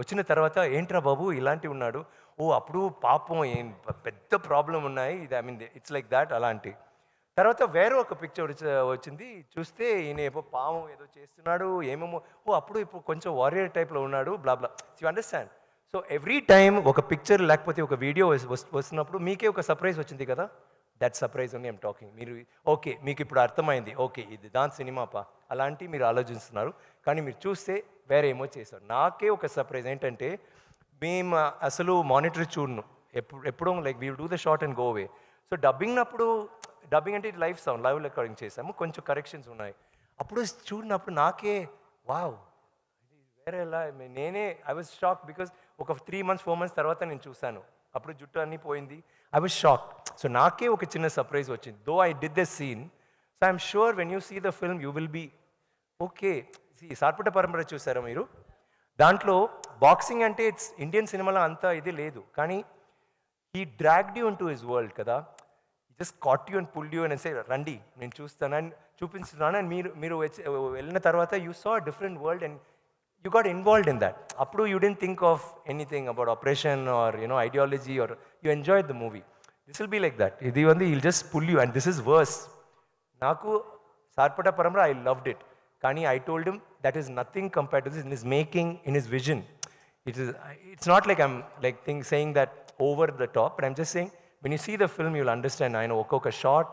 వచ్చిన తర్వాత ఏంట్రా బాబు ఇలాంటివి ఉన్నాడు, ఓ అప్పుడు పాపం ఏం పెద్ద ప్రాబ్లం ఉన్నాయి, ఇది I mean it's like that. అలాంటి తర్వాత వేరే ఒక పిక్చర్ వచ్చింది, చూస్తే ఈయన ఏమో పాము ఏదో చేస్తున్నాడు ఏమేమో, ఓ అప్పుడు ఇప్పుడు కొంచెం వారియర్ టైప్లో ఉన్నాడు, blah blah. You understand? So every time ఒక పిక్చర్ లేకపోతే ఒక వీడియో వస్తున్నప్పుడు మీకే ఒక సర్ప్రైజ్ వచ్చింది కదా, that surprise only I'm talking. మీరు ఓకే మీకు ఇప్పుడు అర్థమైంది, ఓకే ఇది దాని సినిమా అలాంటి మీరు ఆలోచిస్తున్నారు, కానీ మీరు చూస్తే వేరే ఏమో చేశారు. నాకే ఒక సర్ప్రైజ్ ఏంటంటే మేము అసలు మానిటర్ చూడను ఎప్పుడూ, like we do the short and go away. So dubbing అంటే లైవ్ సౌండ్, లైవ్ రికార్డింగ్ చేసాము, కొంచెం కరెక్షన్స్ ఉన్నాయి. అప్పుడు చూడినప్పుడు నాకే వావ్ వేరే ఎలా, ఐ వాజ్ షాక్ బికాస్ ఒక 3 months 4 months తర్వాత నేను చూశాను, అప్పుడు జుట్టు అన్నీ పోయింది. I was shock. సో నాకే ఒక చిన్న సర్ప్రైజ్ వచ్చింది. Though I did the scene, so I'm sure when you see the film you will be okay. Sarpatta Parampara చూసారా మీరు? దాంట్లో బాక్సింగ్ అంటే ఇట్స్ ఇండియన్ సినిమాలో అంతా ఇది లేదు, కానీ he dragged you in to his world కదా. Just caught you and pulled you అని సే రండి నేను చూస్తాను అని చూపిస్తున్నాను, అండ్ మీరు వెళ్ళిన తర్వాత you saw different world and you got involved in that. Appu you didn't think of anything about operation or ideology, or you enjoyed the movie. This will be like that. Idi vandi he'll just pull you, and this is worse. Naku Sarpata Paramra, I loved it, kani I told him that is nothing compared to this in his making, in his vision. It's not like I'm like saying that over the top, but I'm just saying when you see the film you'll understand. I know oka shot,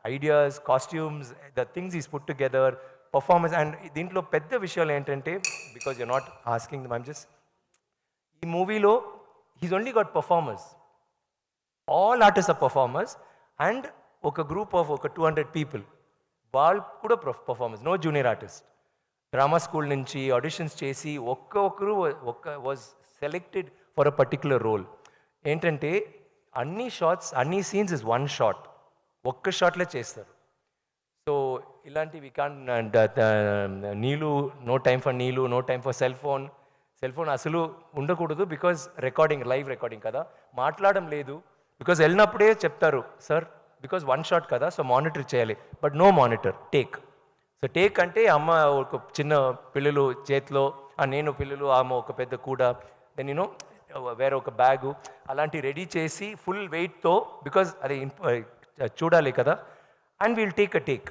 ideas, costumes, the things he's put together, performance. And దీంట్లో పెద్ద విషయాలు ఏంటంటే because you're not asking them, I'm just ఈ మూవీలో he's only got performers, all artist are performers, and ఒక group of ఒక 200 people వాళ్ళు కూడా performers, no junior artist. Drama school నుంచి ఆడిషన్స్ చేసి ఒక్కొక్కరు was selected for a particular role. ఏంటంటే అన్ని షాట్స్ అన్ని సీన్స్ ఇస్ వన్ షాట్, ఒక్క షాట్లో చేస్తారు. సో ఇలాంటివి నీళ్ళు, నో టైం ఫర్ నీళ్ళు, no time for cell phone అసలు ఉండకూడదు, బికాజ్ రికార్డింగ్, లైవ్ రికార్డింగ్ కదా, మాట్లాడడం లేదు. బికాజ్ వెళ్ళినప్పుడే చెప్తారు సార్ బికాజ్ వన్ షాట్ కదా, సో మానిటర్ చేయాలి, but no monitor, take. So take అంటే అమ్మ ఒక చిన్న పిల్లలు చేతిలో, నేను పిల్లలు, ఆమె ఒక పెద్ద కూడ, దెన్ వేరే ఒక బ్యాగు అలాంటి రెడీ చేసి ఫుల్ వెయిట్తో, బికాజ్ అది చూడాలి కదా, and will take a take.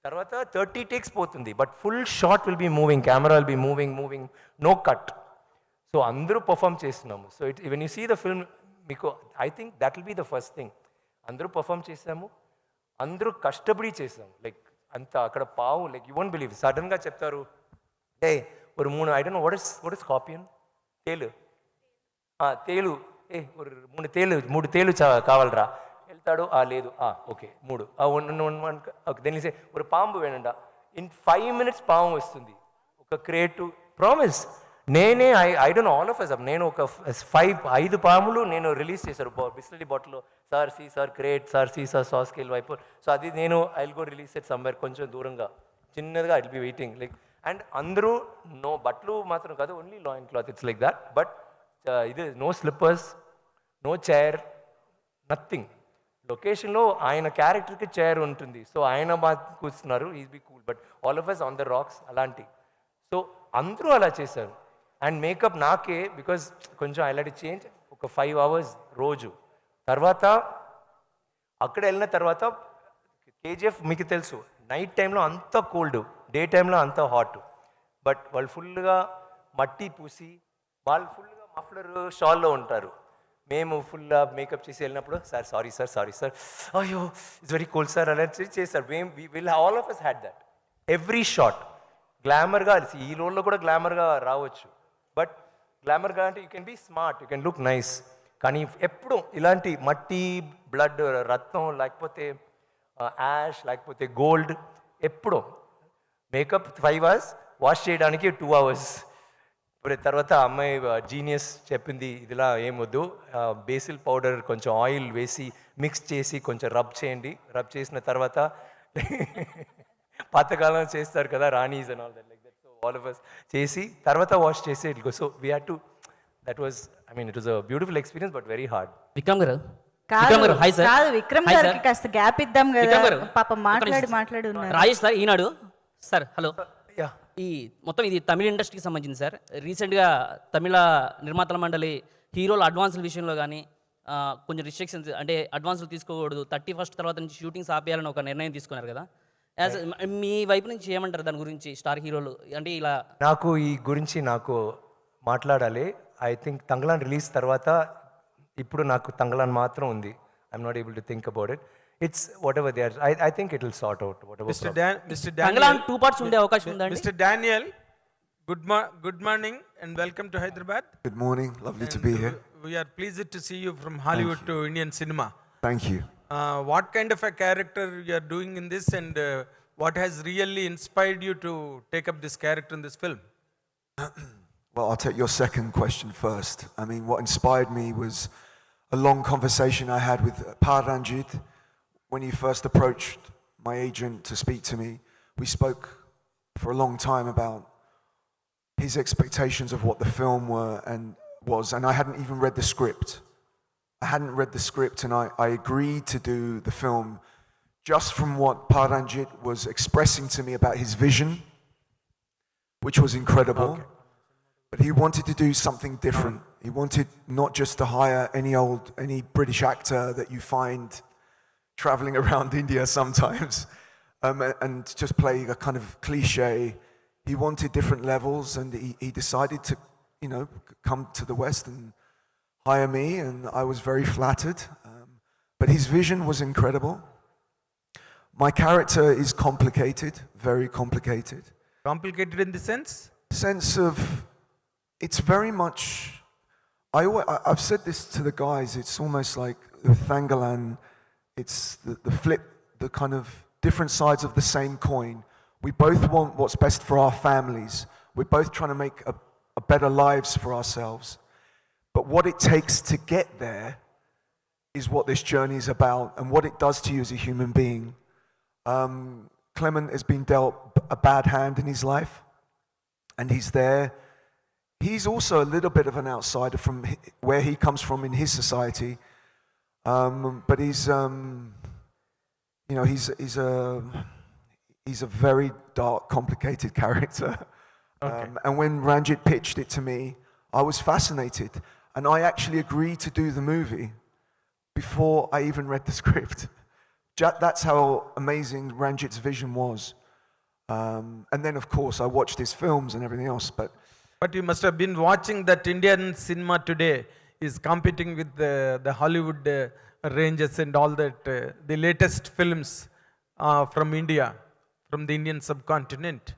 తర్వాత 30 takes పోతుంది, but full shot will be moving, camera will be moving, no cut. So అందరూ పర్ఫామ్ చేస్తున్నాము. So when you see the film, మీకు I think that will be the first thing. అందరూ perform చేసాము, అందరూ కష్టపడి చేసాం లైక్ అంత అక్కడ పావు లైక్ యూ వోంట్ బిలీవ్ సడన్గా చెప్తారు ఏ ஒரு 3 I don't know what is scorpion తేలు తేలు ஒரு 3 తేలు కావాలరా వెళ్తాడు లేదు ఓకే 3 తెలిసే ஒரு పాంబు వేణండా ఇన్ 5 minutes పాము వస్తుంది ఒక క్రియేటివ్ ప్రామిస్ నేనే I don't all of us నేను ఒక 5 పాములు నేను రిలీజ్ చేశారు బిస్లరీ బాటిల్లో సార్ క్రియేట్ సార్ సాస్ స్కేల్ వైపు సో అది నేను I will go release it somewhere కొంచెం దూరంగా చిన్నదిగా I will be waiting like and అందరూ నో బట్టలు మాత్రం కాదు only loin cloth it's like that but ఇది no slippers no chair nothing లొకేషన్లో ఆయన క్యారెక్టర్కి చైర్ ఉంటుంది సో ఆయన బాగా కూర్చున్నారు is be cool but all of us on the rocks అలాంటి సో అందరూ అలా చేశారు అండ్ మేకప్ నాకే బికాజ్ కొంచెం ఐలాంటి చేంజ్ ఒక 5 hours రోజు తర్వాత అక్కడ వెళ్ళిన తర్వాత కేజీఎఫ్ మీకు తెలుసు నైట్ టైంలో అంత కోల్డ్ డే టైంలో అంత హాట్ బట్ వాళ్ళు ఫుల్గా మట్టి పూసి వాళ్ళు ఫుల్గా మఫ్లర్ షాల్లో ఉంటారు మేము ఫుల్గా మేకప్ చేసి వెళ్ళినప్పుడు సారీ సార్ అయ్యో ఇట్స్ వెరీ కూల్ సార్ అలా చేశారు మేము will all of us had that every shot గ్లామర్గా ఈ రోల్లో కూడా గ్లామర్గా రావచ్చు బట్ గ్లామర్గా అంటే you can be smart you can look nice కానీ ఎప్పుడు ఇలాంటి మట్టి బ్లడ్ రక్తం లేకపోతే యాష్ లేకపోతే గోల్డ్ ఎప్పుడో మేకప్ 5 hours వాష్ చేయడానికి 2 hours ఇప్పుడు తర్వాత అమ్మాయి జీనియస్ చెప్పింది ఇదిలా ఏమొద్దు బేసిల్ పౌడర్ కొంచెం ఆయిల్ వేసి మిక్స్ చేసి కొంచెం రబ్ చేయండి రబ్ చేసిన తర్వాత పాతకాలం చేస్తారు కదా ranis and all that like that so all of us చేసి తర్వాత వాష్ చేసి it go so we had to that was I mean it was a beautiful experience but very hard Vikram garu కాదు విక్రమ్ గారికి కాస్త గ్యాప్ ఇద్దాం కదా పాప మాట్లాడి ఉన్నారు రాజేష్ సార్ ఈనాడు సార్ హలో యా ఈ మొత్తం ఇది తమిళ ఇండస్ట్రీకి సంబంధించింది సార్ రీసెంట్గా తమిళ నిర్మాతల మండలి హీరోల అడ్వాన్సుల విషయంలో కానీ కొంచెం రిస్ట్రిక్షన్స్ అంటే అడ్వాన్సులు తీసుకోకూడదు 31st తర్వాత నుంచి షూటింగ్స్ ఆపేయాలని ఒక నిర్ణయం తీసుకున్నారు కదా యాజ్ మీ వైపు నుంచి ఏమంటారు దాని గురించి స్టార్ హీరోలు అంటే ఇలా నాకు ఈ గురించి నాకు మాట్లాడాలి ఐ థింక్ తంగలాన్ రిలీజ్ తర్వాత ఇప్పుడు నాకు తంగలాన్ మాత్రం ఉంది I'm not able to think about it it's whatever they are I think it will sort out whatever Thangalaan 2 parts ఉండే అవకాశం ఉందండి Mr. Daniel, good morning and welcome to Hyderabad. Good morning, lovely to be here. We are pleased to see you from Hollywood to Indian cinema. Thank you. What kind of a character you are doing in this and what has really inspired you to take up this character in this film? Well, I'll take your second question first. I mean, what inspired me was a long conversation I had with Paranjit when he first approached my agent to speak to me. We spoke for a long time about his expectations of what the film was, and I hadn't even read the script. I hadn't read the script, and I agreed to do the film just from what Paranjit was expressing to me about his vision, which was incredible. Okay. But he wanted to do something different. He wanted not just to hire any British actor that you find traveling around India sometimes and just play a kind of cliche. He wanted different levels, and he decided to, come to the West and hire me, and I was very flattered. But his vision was incredible. My character is complicated, very complicated. Complicated in the sense? Sense of, it's very much, I've said this to the guys, it's almost like with Thangalan, it's the flip, the kind of different sides of the same coin. We both want what's best for our families. We're both trying to make a better lives for ourselves. But what it takes to get there is what this journey is about and what it does to you as a human being. Clement has been dealt a bad hand in his life, and he's there. He's also a little bit of an outsider from where he comes from in his society, but he's he's a very dark, complicated character. Okay. And when Ranjit pitched it to me, I was fascinated, and I actually agreed to do the movie before I even read the script. That's how amazing Ranjit's vision was. And then, of course, I watched his films and everything else, But you must have been watching that Indian cinema today is competing with the Hollywood ranges and all that, the latest films from India, from the Indian subcontinent.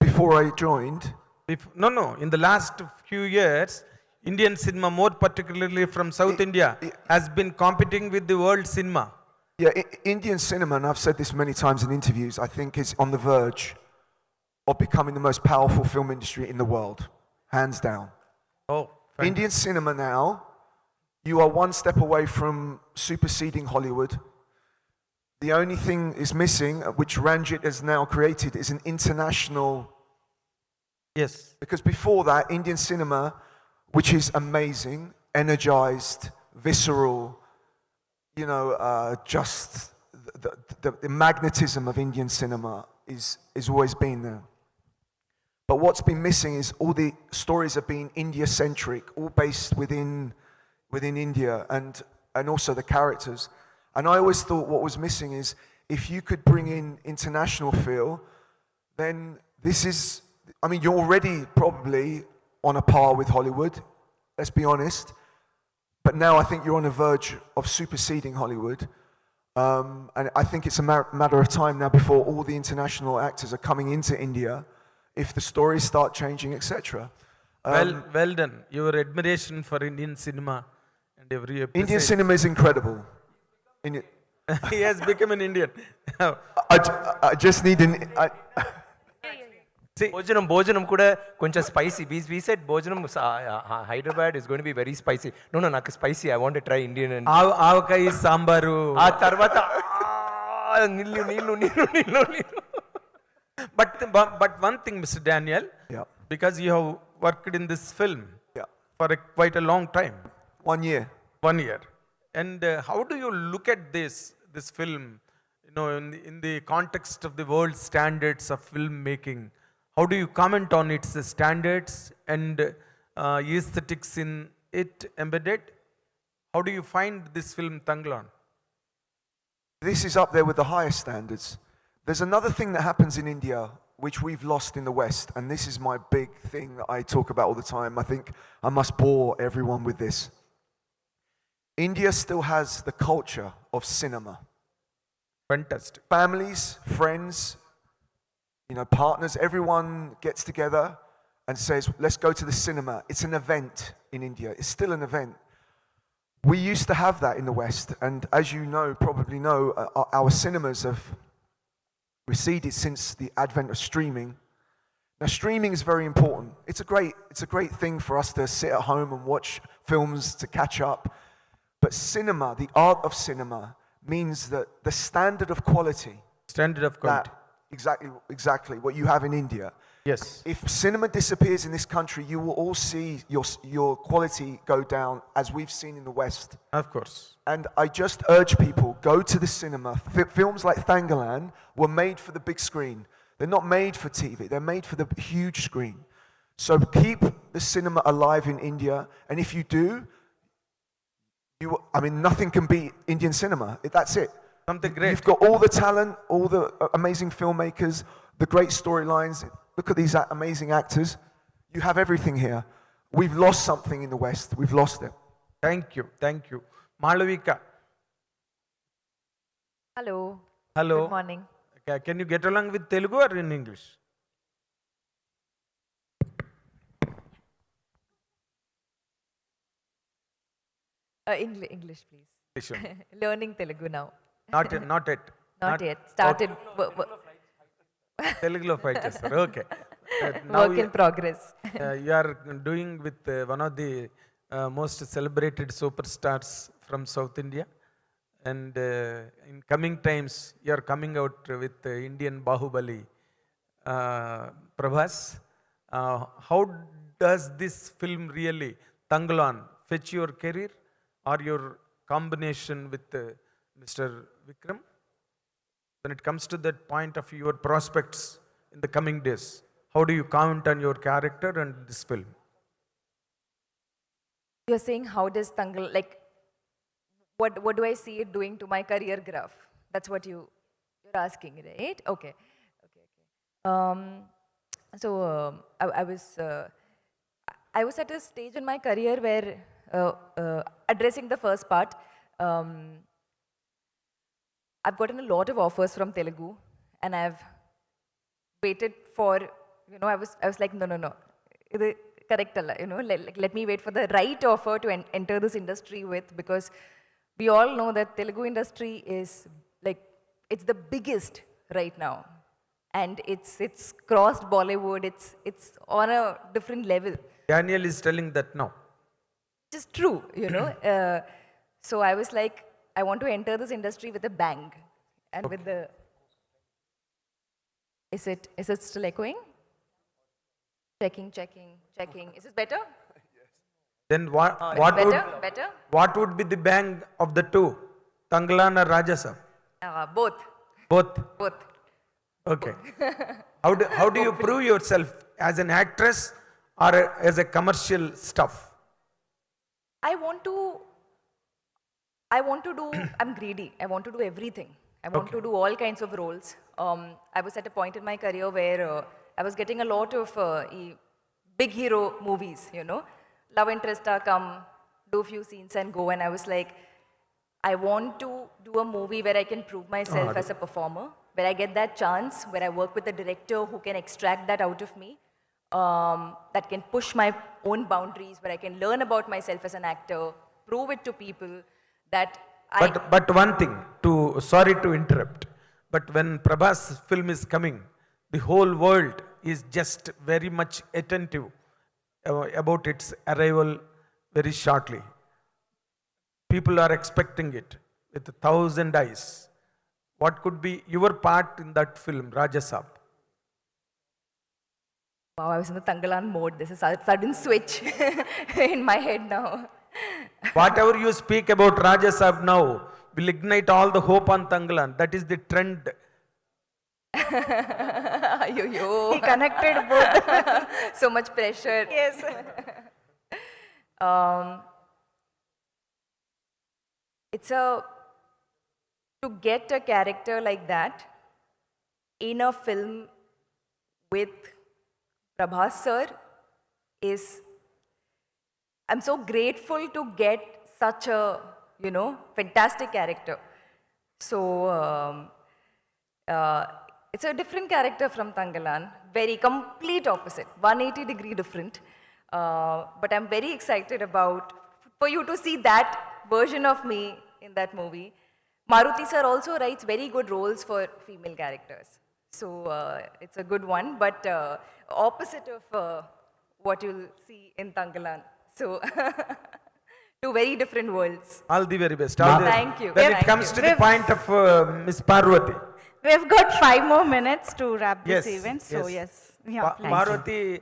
Before I joined, No, in the last few years, Indian cinema, more particularly from South India, has been competing with the world cinema. yeah, Indian cinema, and I've said this many times in interviews, I think is on the verge of becoming the most powerful film industry in the world, hands down. Oh, Indian cinema now, you are one step away from superseding Hollywood. The only thing is missing, which Ranjit has now created, is an international. yes. Because before that, Indian cinema, which is amazing, energized, visceral, you know, just the magnetism of Indian cinema is always been there. But what's been missing is all the stories have been India-centric, all based within India, and also the characters. And I always thought what was missing is if you could bring in international feel, then this is, I mean, you're already probably on a par with Hollywood, let's be honest. But now I think you're on the verge of superseding Hollywood. And I think it's a matter of time now before all the international actors are coming into India, if the stories start changing, etc. Well done. Your admiration for Indian cinema and every episode. Indian cinema is incredible. He has become an Indian. I just need an. భోజనం కూడా కొంచెం spicy we said భోజనం Hyderabad is going to be very spicy no నాకు spicy I want to try Indian avakaya sambar ఆ తర్వాత నీళ్ళు నీళ్ళు నీళ్ళు నీళ్ళు నీళ్ళు But one thing, Mr. Daniel, Yeah. because you have worked in this film Yeah. for quite a long time, 1 year. 1 year, and how do you look at this film, you know, in the context of the world standards of filmmaking? How do you comment on its standards and aesthetics in it embedded? How do you find this film, Tanglan? This is up there with the highest standards. There's another thing that happens in India which we've lost in the West, and this is my big thing that I talk about all the time. I think I must bore everyone with this. India still has the culture of cinema. Fantastic. Families, friends, you know, partners, everyone gets together and says, let's go to the cinema. It's an event in India. It's still an event. We used to have that in the West, and as you know, probably know, our cinemas have receded since the advent of streaming. Now, streaming is very important. It's a great thing for us to sit at home and watch films to catch up. But cinema, the art of cinema, means that the standard of quality, Standard of that quality. exactly what you have in India. Yes. If cinema disappears in this country, you will all see your quality go down, as we've seen in the West. Of course. And I just urge people, go to the cinema. Films like Thangalan were made for the big screen. They're not made for TV. They're made for the huge screen. So keep the cinema alive in India. And if you do, nothing can beat Indian cinema. That's it. Something great. You've got all the talent, all the amazing filmmakers, the great storylines. Look at these amazing actors. You have everything here. We've lost something in the West. We've lost it. Thank you. Thank you. Malavika. Hello. Hello. Good morning. Can you get along with Telugu or in English? English, please. Sure. Learning Telugu now. Not yet. Not yet. Started. Telugulo fight chestaru. Okay. Work in progress. You are doing with one of the most celebrated superstars from South India, and in coming times you are coming out with Indian Bahubali, Prabhas. How does this film really, Tanglan, fetch your career or your combination with Mr. Vikram? When it comes to that point of your prospects in the coming days, how do you count on your character and this film? You're saying how does Tangal, like, what do I see it doing to my career graph? That's what you're asking, right? Okay. So I was at a stage in my career where addressing the first part, I've gotten a lot of offers from Telugu, and I've waited for, I was like, no. Idu correct alla, let me wait for the right offer to enter this industry with, because we all know that Telugu industry is like, it's the biggest right now. And it's crossed Bollywood, it's on a different level. Daniel is telling that now. Which is true, So I was like, I want to enter this industry with a bang. And with the... Is it still echoing? Checking. Is it better? Then Better? what would be the bang of the two? Tanglan or Rajasab? Both. Both. Both. Okay. How do you prove yourself as an actress or as a commercial stuff? I want to do, I'm greedy. I want to do everything. I want to do all kinds of roles. I was at a point in my career where I was getting a lot of big hero movies, Love interest come, do few scenes and go. And I was like, I want to do a movie where I can prove myself as a performer, where I get that chance, where I work with a director who can extract that out of me, that can push my own boundaries, where I can learn about myself as an actor, prove it to people that But one thing, sorry to interrupt, but when Prabhas film is coming, the whole world is just very much attentive about its arrival very shortly. People are expecting it with 1,000 eyes. What could be your part in that film, Rajasab? wow, I was in the Tangalan mode. This is a sudden switch in my head now. Whatever you speak about Rajasab now will ignite all the hope on Tangalan. That is the trend. He connected both. So much pressure. Yes. To get a character like that in a film with Prabhas sir is, I'm so grateful to get such a, fantastic character. So, it's a different character from Tangalan, very complete opposite, 180-degree different. But I'm very excited for you to see that version of me in that movie. Maruti sir also writes very good roles for female characters. So it's a good one, but opposite of what you'll see in Tangalan. So, two very different worlds. All the very best. Thank you. Then it Thank comes you. to the point of Miss Parvati. We've got 5 more minutes to wrap this Yes, event. So yes. yes. Yeah, please. Parvati,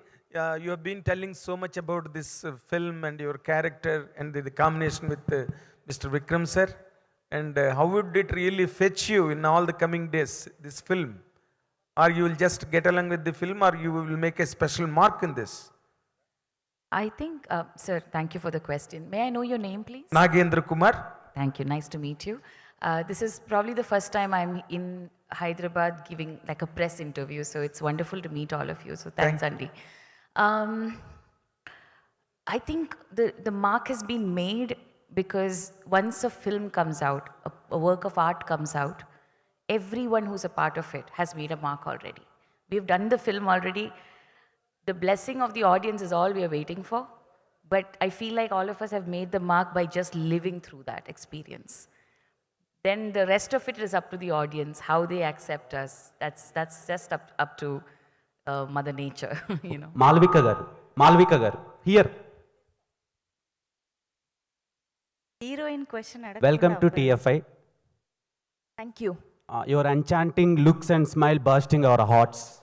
you have been telling so much about this film and your character and the combination with Mr. Vikram sir. And how would it really fetch you in all the coming days, this film? Or you will just get along with the film, or you will make a special mark in this? I think, sir, thank you for the question. May I know your name, please? Nagendra Kumar. Thank you. Nice to meet you. This is probably the first time I'm in Hyderabad giving like a press interview, so it's wonderful to meet all of you. So thanks, Andy. I think the mark has been made because once a film comes out, a work of art comes out, everyone who's a part of it has made a mark already. We've done the film already. The blessing of the audience is all we are waiting for. But I feel like all of us have made the mark by just living through that experience. Then the rest of it is up to the audience, how they accept us. That's just up to Mother Nature, Malvika garu, here. Heroine question. Welcome to TFI. Thank you. Your enchanting looks and smile bursting our hearts.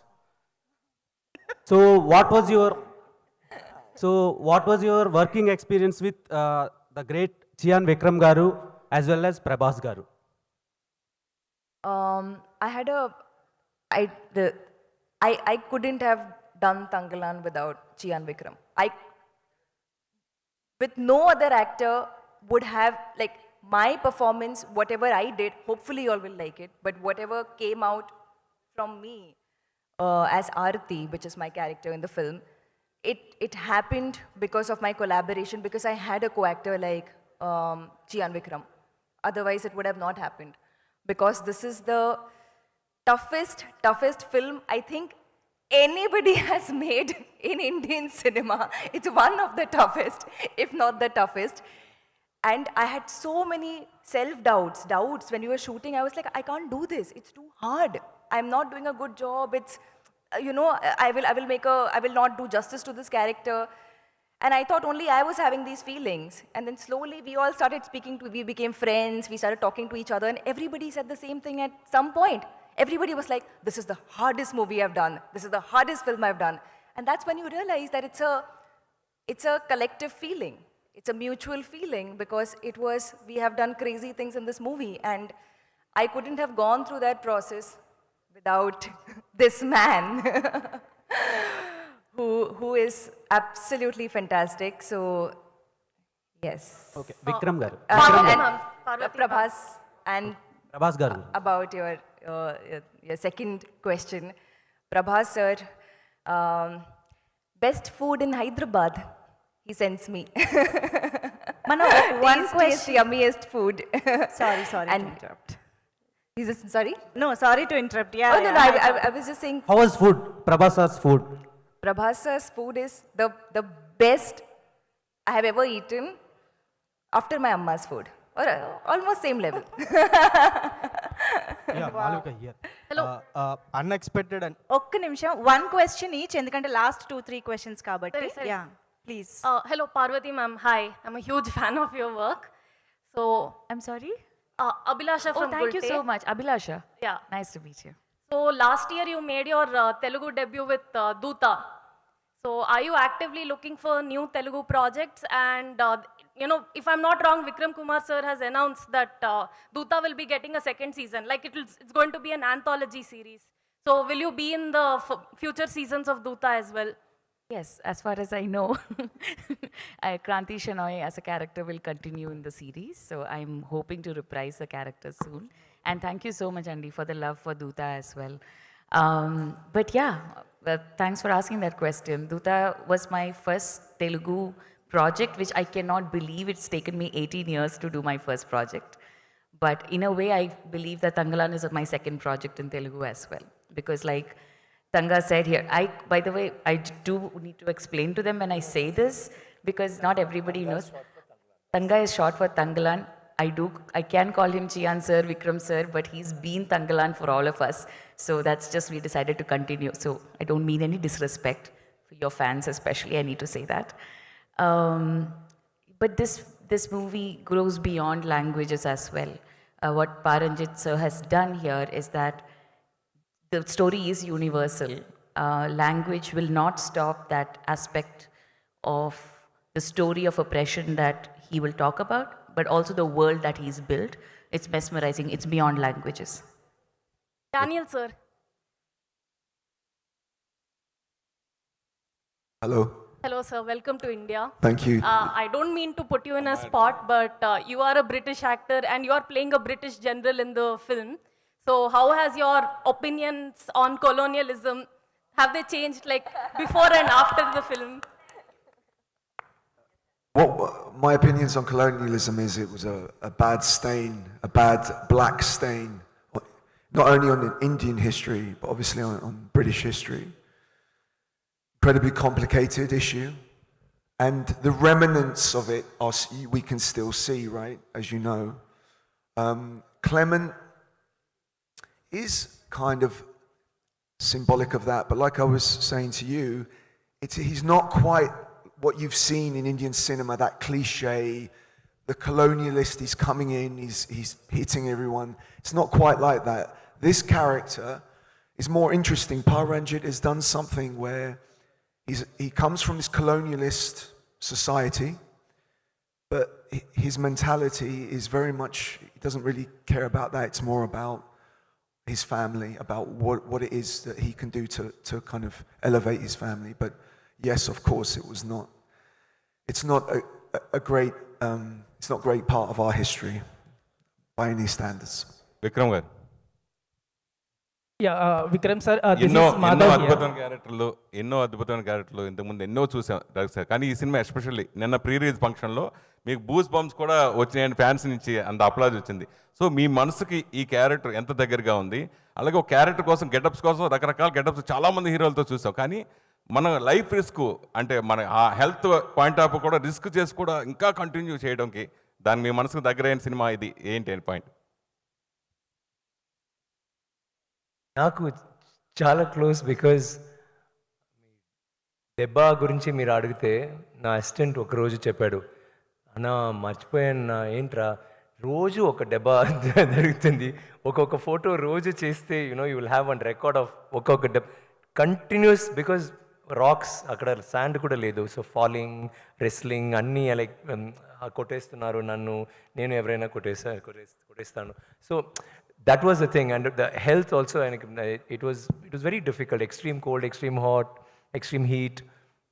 So what was your working experience with the great Chian Vikram garu as well as Prabhas garu? I couldn't have done Tangalan without Chian Vikram. With no other actor would have, like, my performance, whatever I did, hopefully you all will like it, but whatever came out from me as Aarti, which is my character in the film, it happened because of my collaboration, because I had a co-actor like Chian Vikram. Otherwise, it would have not happened. because this is the toughest film I think anybody has made in Indian cinema. It's one of the toughest, if not the toughest. And I had so many self-doubts, when we were shooting. I was like, I can't do this. It's too hard. I'm not doing a good job. It's, I will not do justice to this character. And I thought only I was having these feelings. And then slowly we all started we became friends, we started talking to each other, and everybody said the same thing at some point. Everybody was like, this is the hardest movie I've done. This is the hardest film I've done. And that's when you realize that it's a collective feeling. It's a mutual feeling, because we have done crazy things in this movie. And I couldn't have gone through that process without this man who is absolutely fantastic. So, yes. Okay, Vikram garu. Prabhas, and Prabhas garu. about your second question. Prabhas sir, best food in Hyderabad, he sends me. One question, yummiest food. Sorry to And interrupt. is this, sorry? No, sorry to interrupt. Yeah. Oh, no, I was just saying, How was food? Prabhas's food. Prabhas sir's food is the best I have ever eaten after my amma's food. Or almost same level. Yeah, Malvika here. Hello. Unexpected and ఒక్క నిమిషం, one question each, ఎందుకంటే last 2-3 questions కాబట్టి. Yeah, please. Hello, Parvati ma'am. Hi, I'm a huge fan of your work. So, I'm sorry? Abhilasha Oh, from thank you Gulte. so much. Abhilasha. Yeah. Nice to meet you. So, last year you made your Telugu debut with Doota. So, are you actively looking for new Telugu projects? And, if I'm not wrong, Vikram Kumar sir has announced that Doota will be getting a second season. Like, it's going to be an anthology series. So, will you be in the future seasons of Doota as well? Yes, as far as I know, Kranti Shenoy as a character will continue in the series. So I'm hoping to reprise the character soon. And thank you so much, Andy, for the love for Doota as well. But yeah, thanks for asking that question. Doota was my first Telugu project, which I cannot believe it's taken me 18 years to do my first project. But in a way, I believe that Tangalan is my second project in Telugu as well. Because like Tanga said here, by the way, I do need to explain to them when I say this, because not everybody knows. Tanga is short for Tangalan. I can call him Chian sir, Vikram sir, but he's been Tangalan for all of us. So that's just, we decided to continue. So I don't mean any disrespect for your fans especially, I need to say that. But this movie grows beyond languages as well. What Paranjit sir has done here is that the story is universal. Language will not stop that aspect of the story of oppression that he will talk about, but also the world that he's built. It's mesmerizing. It's beyond languages. Daniel sir. Hello. Hello sir, welcome to India. Thank you. I don't mean to put you in a spot, but you are a British actor and you are playing a British general in the film. So how has your opinions on colonialism, have they changed like before and after the film? What my opinions on colonialism is, it was a bad stain, a bad black stain, not only on Indian history, but obviously on British history. Incredibly complicated issue. And the remnants of it we can still see, right, as you know. Clement is kind of symbolic of that, but like I was saying to you, he's not quite what you've seen in Indian cinema, that cliche, the colonialist, he's coming in, he's hitting everyone. It's not quite like that. This character is more interesting. Paranjit has done something where he comes from this colonialist society, but his mentality is very much, he doesn't really care about that. It's more about his family, about what it is that he can do to kind of elevate his family. But yes, of course, it's not a great part of our history by any standards. Vikram garu. Yeah, Vikram sir, this ఎన్నో is Madhav here. అద్భుతమైన క్యారెక్టర్లు ఇంతకుముందు ఎన్నో చూసాం sir. కానీ ఈ cinema especially నిన్న pre release ఫంక్షన్లో మీకు బూస్ బంప్స్ కూడా వచ్చినాయండి ఫ్యాన్స్ నుంచి, అంత అప్లాజ్ వచ్చింది. సో మీ మనసుకి ఈ క్యారెక్టర్ ఎంత దగ్గరగా ఉంది? అలాగే ఒక క్యారెక్టర్ కోసం గెటప్స్ కోసం రకరకాల గెటప్స్ చాలామంది హీరోలతో చూసాం, కానీ మన లైఫ్ రిస్క్ అంటే మన ఆ హెల్త్ పాయింట్ ఆఫ్ కూడా రిస్క్ చేసి కూడా ఇంకా కంటిన్యూ చేయడానికి దాని మీ మనసుకు దగ్గరైన సినిమా ఇది ఏంటి అని పాయింట్? నాకు చాలా క్లోజ్, బికాజ్ దెబ్బ గురించి మీరు అడిగితే నా అసిస్టెంట్ ఒకరోజు చెప్పాడు, అన్నా మర్చిపోయాను నా, ఏంట్రా రోజు ఒక దెబ్బ జరుగుతుంది, ఒక్కొక్క ఫోటో రోజు చేస్తే you will have one record of ఒక్కొక్క దెబ్బ కంటిన్యూస్, బికాజ్ రాక్స్ అక్కడ శాండ్ కూడా లేదు, సో ఫాలింగ్, రెస్లింగ్ అన్నీ లైక్ కొట్టేస్తున్నారు నన్ను, నేను ఎవరైనా కొట్టేస్తాను. సో that was the thing, and the health also, and it was very difficult. Extreme cold, extreme hot, extreme heat,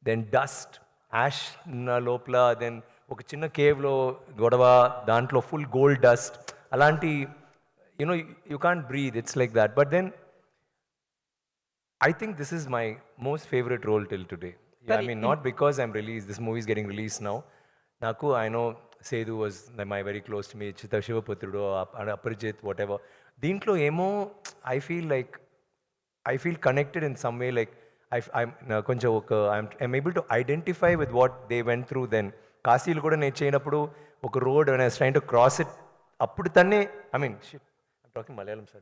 then dust, ash na lopla, then oka chinna cave lo godava dantlo full gold dust, alanti you can't breathe, it's like that. But then I think this is my most favorite role till today. Yeah, I mean, not because I'm released, this movie is getting released now. Naku, I know Sedu was my very close to me, Chita Shivaputrudu, Aparijit, whatever. Dintlo emo, I feel connected in some way, like I'm able to identify with what they went through then. Kasilo kuda ne cheynappudu oka road when I was trying to cross it, appudu tanne, I mean, shit, I'm talking Malayalam sir.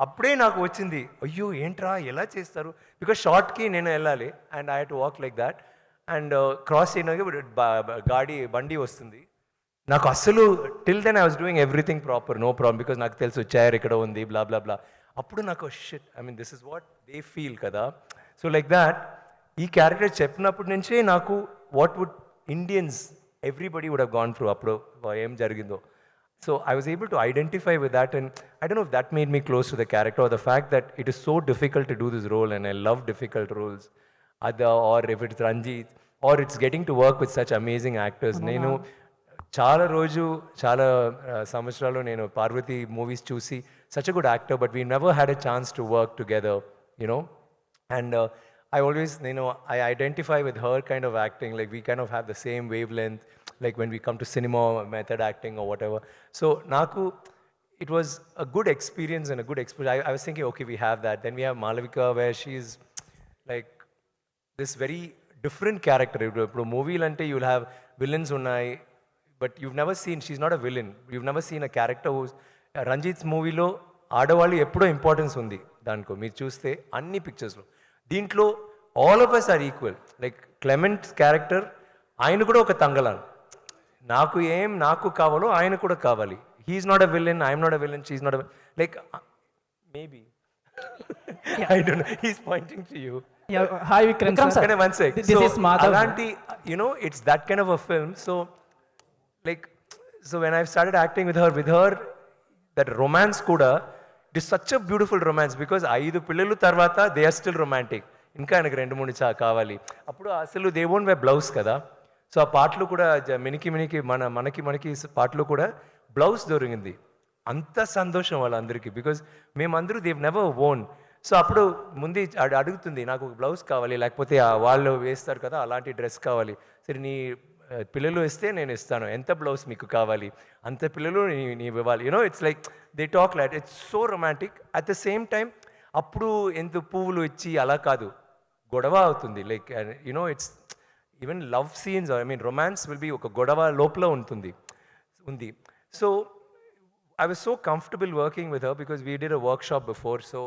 అప్పుడే నాకు వచ్చింది, అయ్యో ఏంట్రా ఎలా చేస్తారు, because షార్ట్కి నేను వెళ్ళాలి and I to walk like that, and cross చేయడానికి బండి వస్తుంది. నాకు అస్సలు till then I was doing everything proper, no problem, because నాకు తెలుసు చైర్ ఇక్కడ ఉంది, బ్లా బ్లా బ్లా. అప్పుడు నాకు shit, I mean this is what they feel కదా. సో లైక్ దాట్ ఈ క్యారెక్టర్ చెప్పినప్పటి నుంచే నాకు what would Indians everybody would have gone through అప్పుడు ఏం జరిగిందో. So I was able to identify with that, and I don't know if that made me close to the character, or the fact that it is so difficult to do this role, and I love difficult roles. Or if it's Ranjit, or it's getting to work with such amazing actors. Nenu చాలా సంవత్సరాలు నేను Parvati movies చూసి, such a good actor, but we never had a chance to work together, and I identify with her kind of acting, like we kind of have the same wavelength, like when we come to cinema, method acting or whatever. So naku, it was a good experience and a good exposure. I was thinking, okay, we have that. Then we have Malavika, where she's like this very different character. Pro movie lante you'll have villains unnai, but you've never seen, she's not a villain. You've never seen a character who's Ranjit's movie lo ఆడవాళ్ళు ఎప్పుడో importance ఉంది దానికో, మీరు చూస్తే అన్ని పిక్చర్స్లో. దీంట్లో all of us are equal. Like Clements character, ఆయన కూడా ఒక తంగలాన్, నాకు కావాలో ఆయన కూడా కావాలి. He's not a villain, I'm not a villain, she's not a, like maybe I don't know, he's pointing to you. Hi Vikram sir. One sec. This is Madhav. Alanti, it's that kind of a film. So when I started acting with her, that romance kuda, it is such a beautiful romance, because 5 పిల్లలు తర్వాత they are still romantic. ఇంకా ఆయనకు 2-3 కావాలి. అప్పుడు అసలు they won't wear blouse కదా. So ఆ పాటలు కూడా మినికి మనకి పాటలు కూడా బ్లౌజ్ దొరికింది. అంత సంతోషం వాళ్ళందరికీ, బికాజ్ మేమందరూ దేవ్ నెవర్ ఓన్. సో అప్పుడు ముందు అడుగుతుంది, నాకు ఒక బ్లౌజ్ కావాలి, లేకపోతే వాళ్ళు వేస్తారు కదా అలాంటి డ్రెస్ కావాలి. సరే నీ పిల్లలు ఇస్తే నేను ఇస్తాను, ఎంత బ్లౌజ్ మీకు కావాలి అంత పిల్లలు నీవు ఇవ్వాలి. It's like they talk like, it's so romantic. At the same time అప్పుడు ఎంత పువ్వులు ఇచ్చి అలా కాదు, గొడవ అవుతుంది. Like it's even love scenes, I mean romance will be ఒక గొడవ లోపల ఉంది. So I was so comfortable working with her, because we did a workshop before, so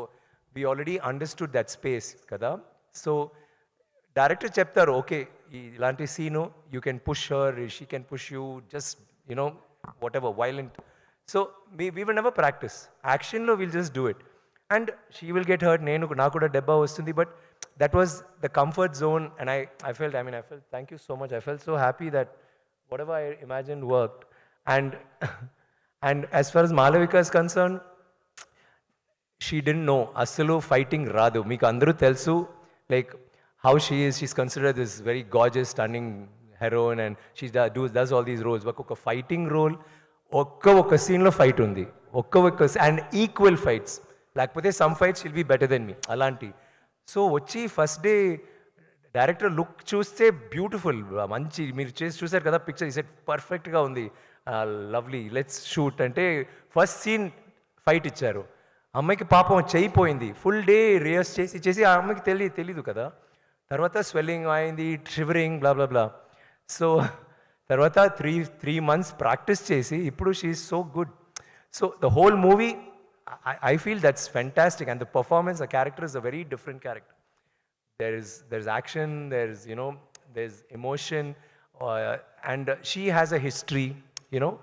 we already understood that space kada. So director cheptaru, okay, ilanti scene you can push her, she can push you, just whatever, violent. So we will never practice action lo, we'll just do it, and she will get hurt, nenu naaku kuda debba vastundi. But that was the comfort zone, and I felt thank you so much, I felt so happy that whatever I imagined worked. And as far as Malavika is concerned, she didn't know asalu fighting radu. Meeku andaru telsu, like how she is. She's considered this very gorgeous, stunning heroine, and she does all these roles. But oka fighting role, oka scene lo fight undi, oka and equal fights. Like some fights she'll be better than me, alanti. So vachi first day director look చూస్తే beautiful, మంచి మీరు చేసి చూసారు కదా picture, ఈ set పర్ఫెక్ట్గా ఉంది, lovely, let's shoot అంటే ఫస్ట్ సీన్ ఫైట్ ఇచ్చారు. అమ్మాయికి పాపం చేయిపోయింది, ఫుల్ డే రిహర్స్ చేసి చేసి ఆ అమ్మాయికి తెలీదు కదా. తర్వాత స్వెల్లింగ్ అయింది, shivering blah blah blah. So తర్వాత త్రీ months ప్రాక్టీస్ చేసి ఇప్పుడు she's so good. So the whole movie I feel that's fantastic, and the performance, the character is a very different character. There's action, there's emotion, and she has a history,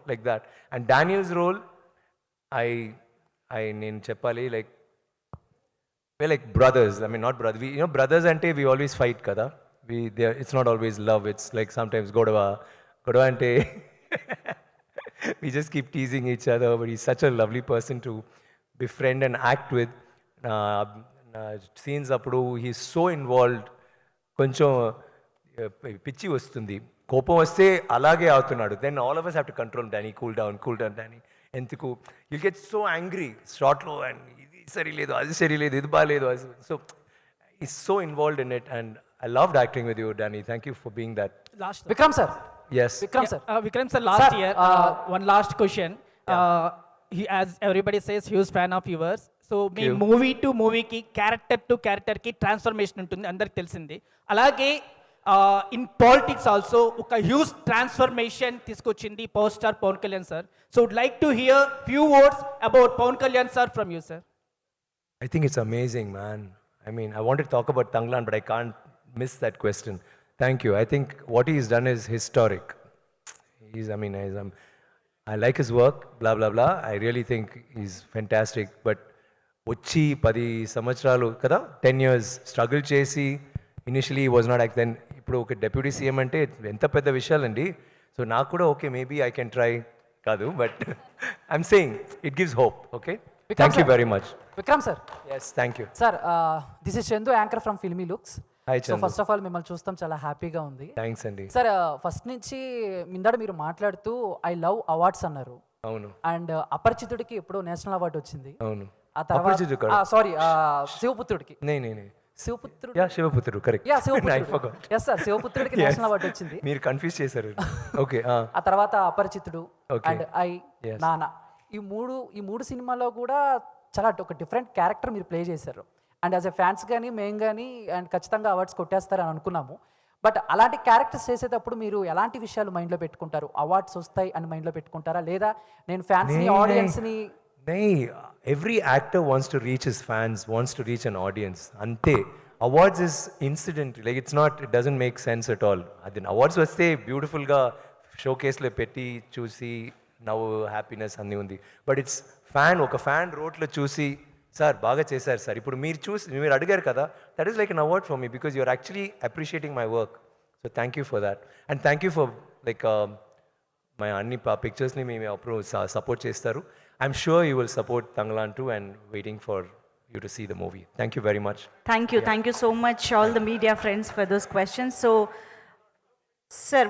like that. And Daniel's role, I neen cheppali, like we're like brothers. I mean, not brothers. We, brothers ante we always fight kada. It's not always love. It's like sometimes godava ante we just keep teasing each other. But he's such a lovely person to befriend and act with. Scenes appudu he's so involved. కొంచెం పిచ్చి వస్తుంది, కోపం వస్తే అలాగే అవుతున్నాడు. Then all of us have to control Danny, cool down Danny. ఎందుకు you get so angry షార్ట్లో, and ఇది సరిలేదు, అది సరిలేదు, ఇది బాగాలేదు. So is so involved in it, and I loved acting with you Danny. Thank you for being that. Vikram sir. Yes. Vikram sir. Vikram sir, last year, one last question. He, as everybody says, huge fan of yours. So మీ movie to మూవీకి, character to క్యారెక్టర్కి transformation ఉంటుంది, అందరికి తెలిసింది. అలాగే in politics also ఒక huge transformation తీసుకొచ్చింది power star Pawan Kalyan sir. So would like to hear few words about Pawan Kalyan sir from you sir. I think it's amazing, man. I mean, I wanted to talk about Tanglan, but I can't miss that question. Thank you. I think what he's done is historic. I like his work, blah, blah, blah. I really think he's fantastic. But వచ్చి 10 సంవత్సరాలు కదా, 10 years struggle చేసి, initially was not act, then ఇప్పుడు ఒక deputy CM అంటే ఎంత పెద్ద విషయాలండి. So నాకు కూడా okay, maybe I can try కాదు, but I'm saying it gives hope. Okay, thank you very much. Vikram sir. Yes, thank you sir. This is Chandu, anchor from Filmy Looks. So first of all మిమ్మల్ని చూస్తాం చాలా హ్యాపీగా ఉంది. Thanks అండి. Sir, first నుంచి మిందాడ మీరు మాట్లాడుతూ ఐ లవ్ అవార్డ్స్ అన్నారు. అవును. అండ్ అపరిచితుడికి ఎప్పుడు నేషనల్ అవార్డు వచ్చింది. అవును. ఆ తర్వాత సారీ, శివపుత్రుడికి. Sivaputrudu. Yeah, Sivaputrudu, correct. Yeah, Sivaputrudu. Yes sir, శివపుత్రుడికి నేషనల్ అవార్డు వచ్చింది. మీరు కన్ఫ్యూజ్ చేశారు. ఓకే. ఆ తర్వాత అపరిచితుడు అండ్ నాన్న, ఈ మూడు సినిమాలో కూడా చాలా ఒక డిఫరెంట్ క్యారెక్టర్ మీరు ప్లే చేశారు. అండ్ యాజ్ ఎ ఫ్యాన్స్ కానీ మేము కానీ అండ్ ఖచ్చితంగా అవార్డ్స్ కొట్టేస్తారని అనుకున్నాము. బట్ అలాంటి క్యారెక్టర్స్ చేసేటప్పుడు మీరు ఎలాంటి విషయాలు మైండ్లో పెట్టుకుంటారు? అవార్డ్స్ వస్తాయి అని మైండ్లో పెట్టుకుంటారా, లేదా నేను ఫ్యాన్స్ని, ఆడియన్స్ని? Every actor wants to reach his fans, wants to reach an audience. Ante awards is incident, like it doesn't make sense at all. Adin awards vaste beautiful ga showcase lo petti chusi now happiness anni undi, but it's oka fan road lo chusi sir baga chesaru sir, ippudu meer adigaru kada, that is like an award for me because you are actually appreciating my work. So thank you for that, and thank you for like my anni pictures ni me support chestaru. I'm sure you will support Tanglan too, and waiting for you to see the movie. Thank you very much. Thank you so much all the media friends for those questions. So, sir,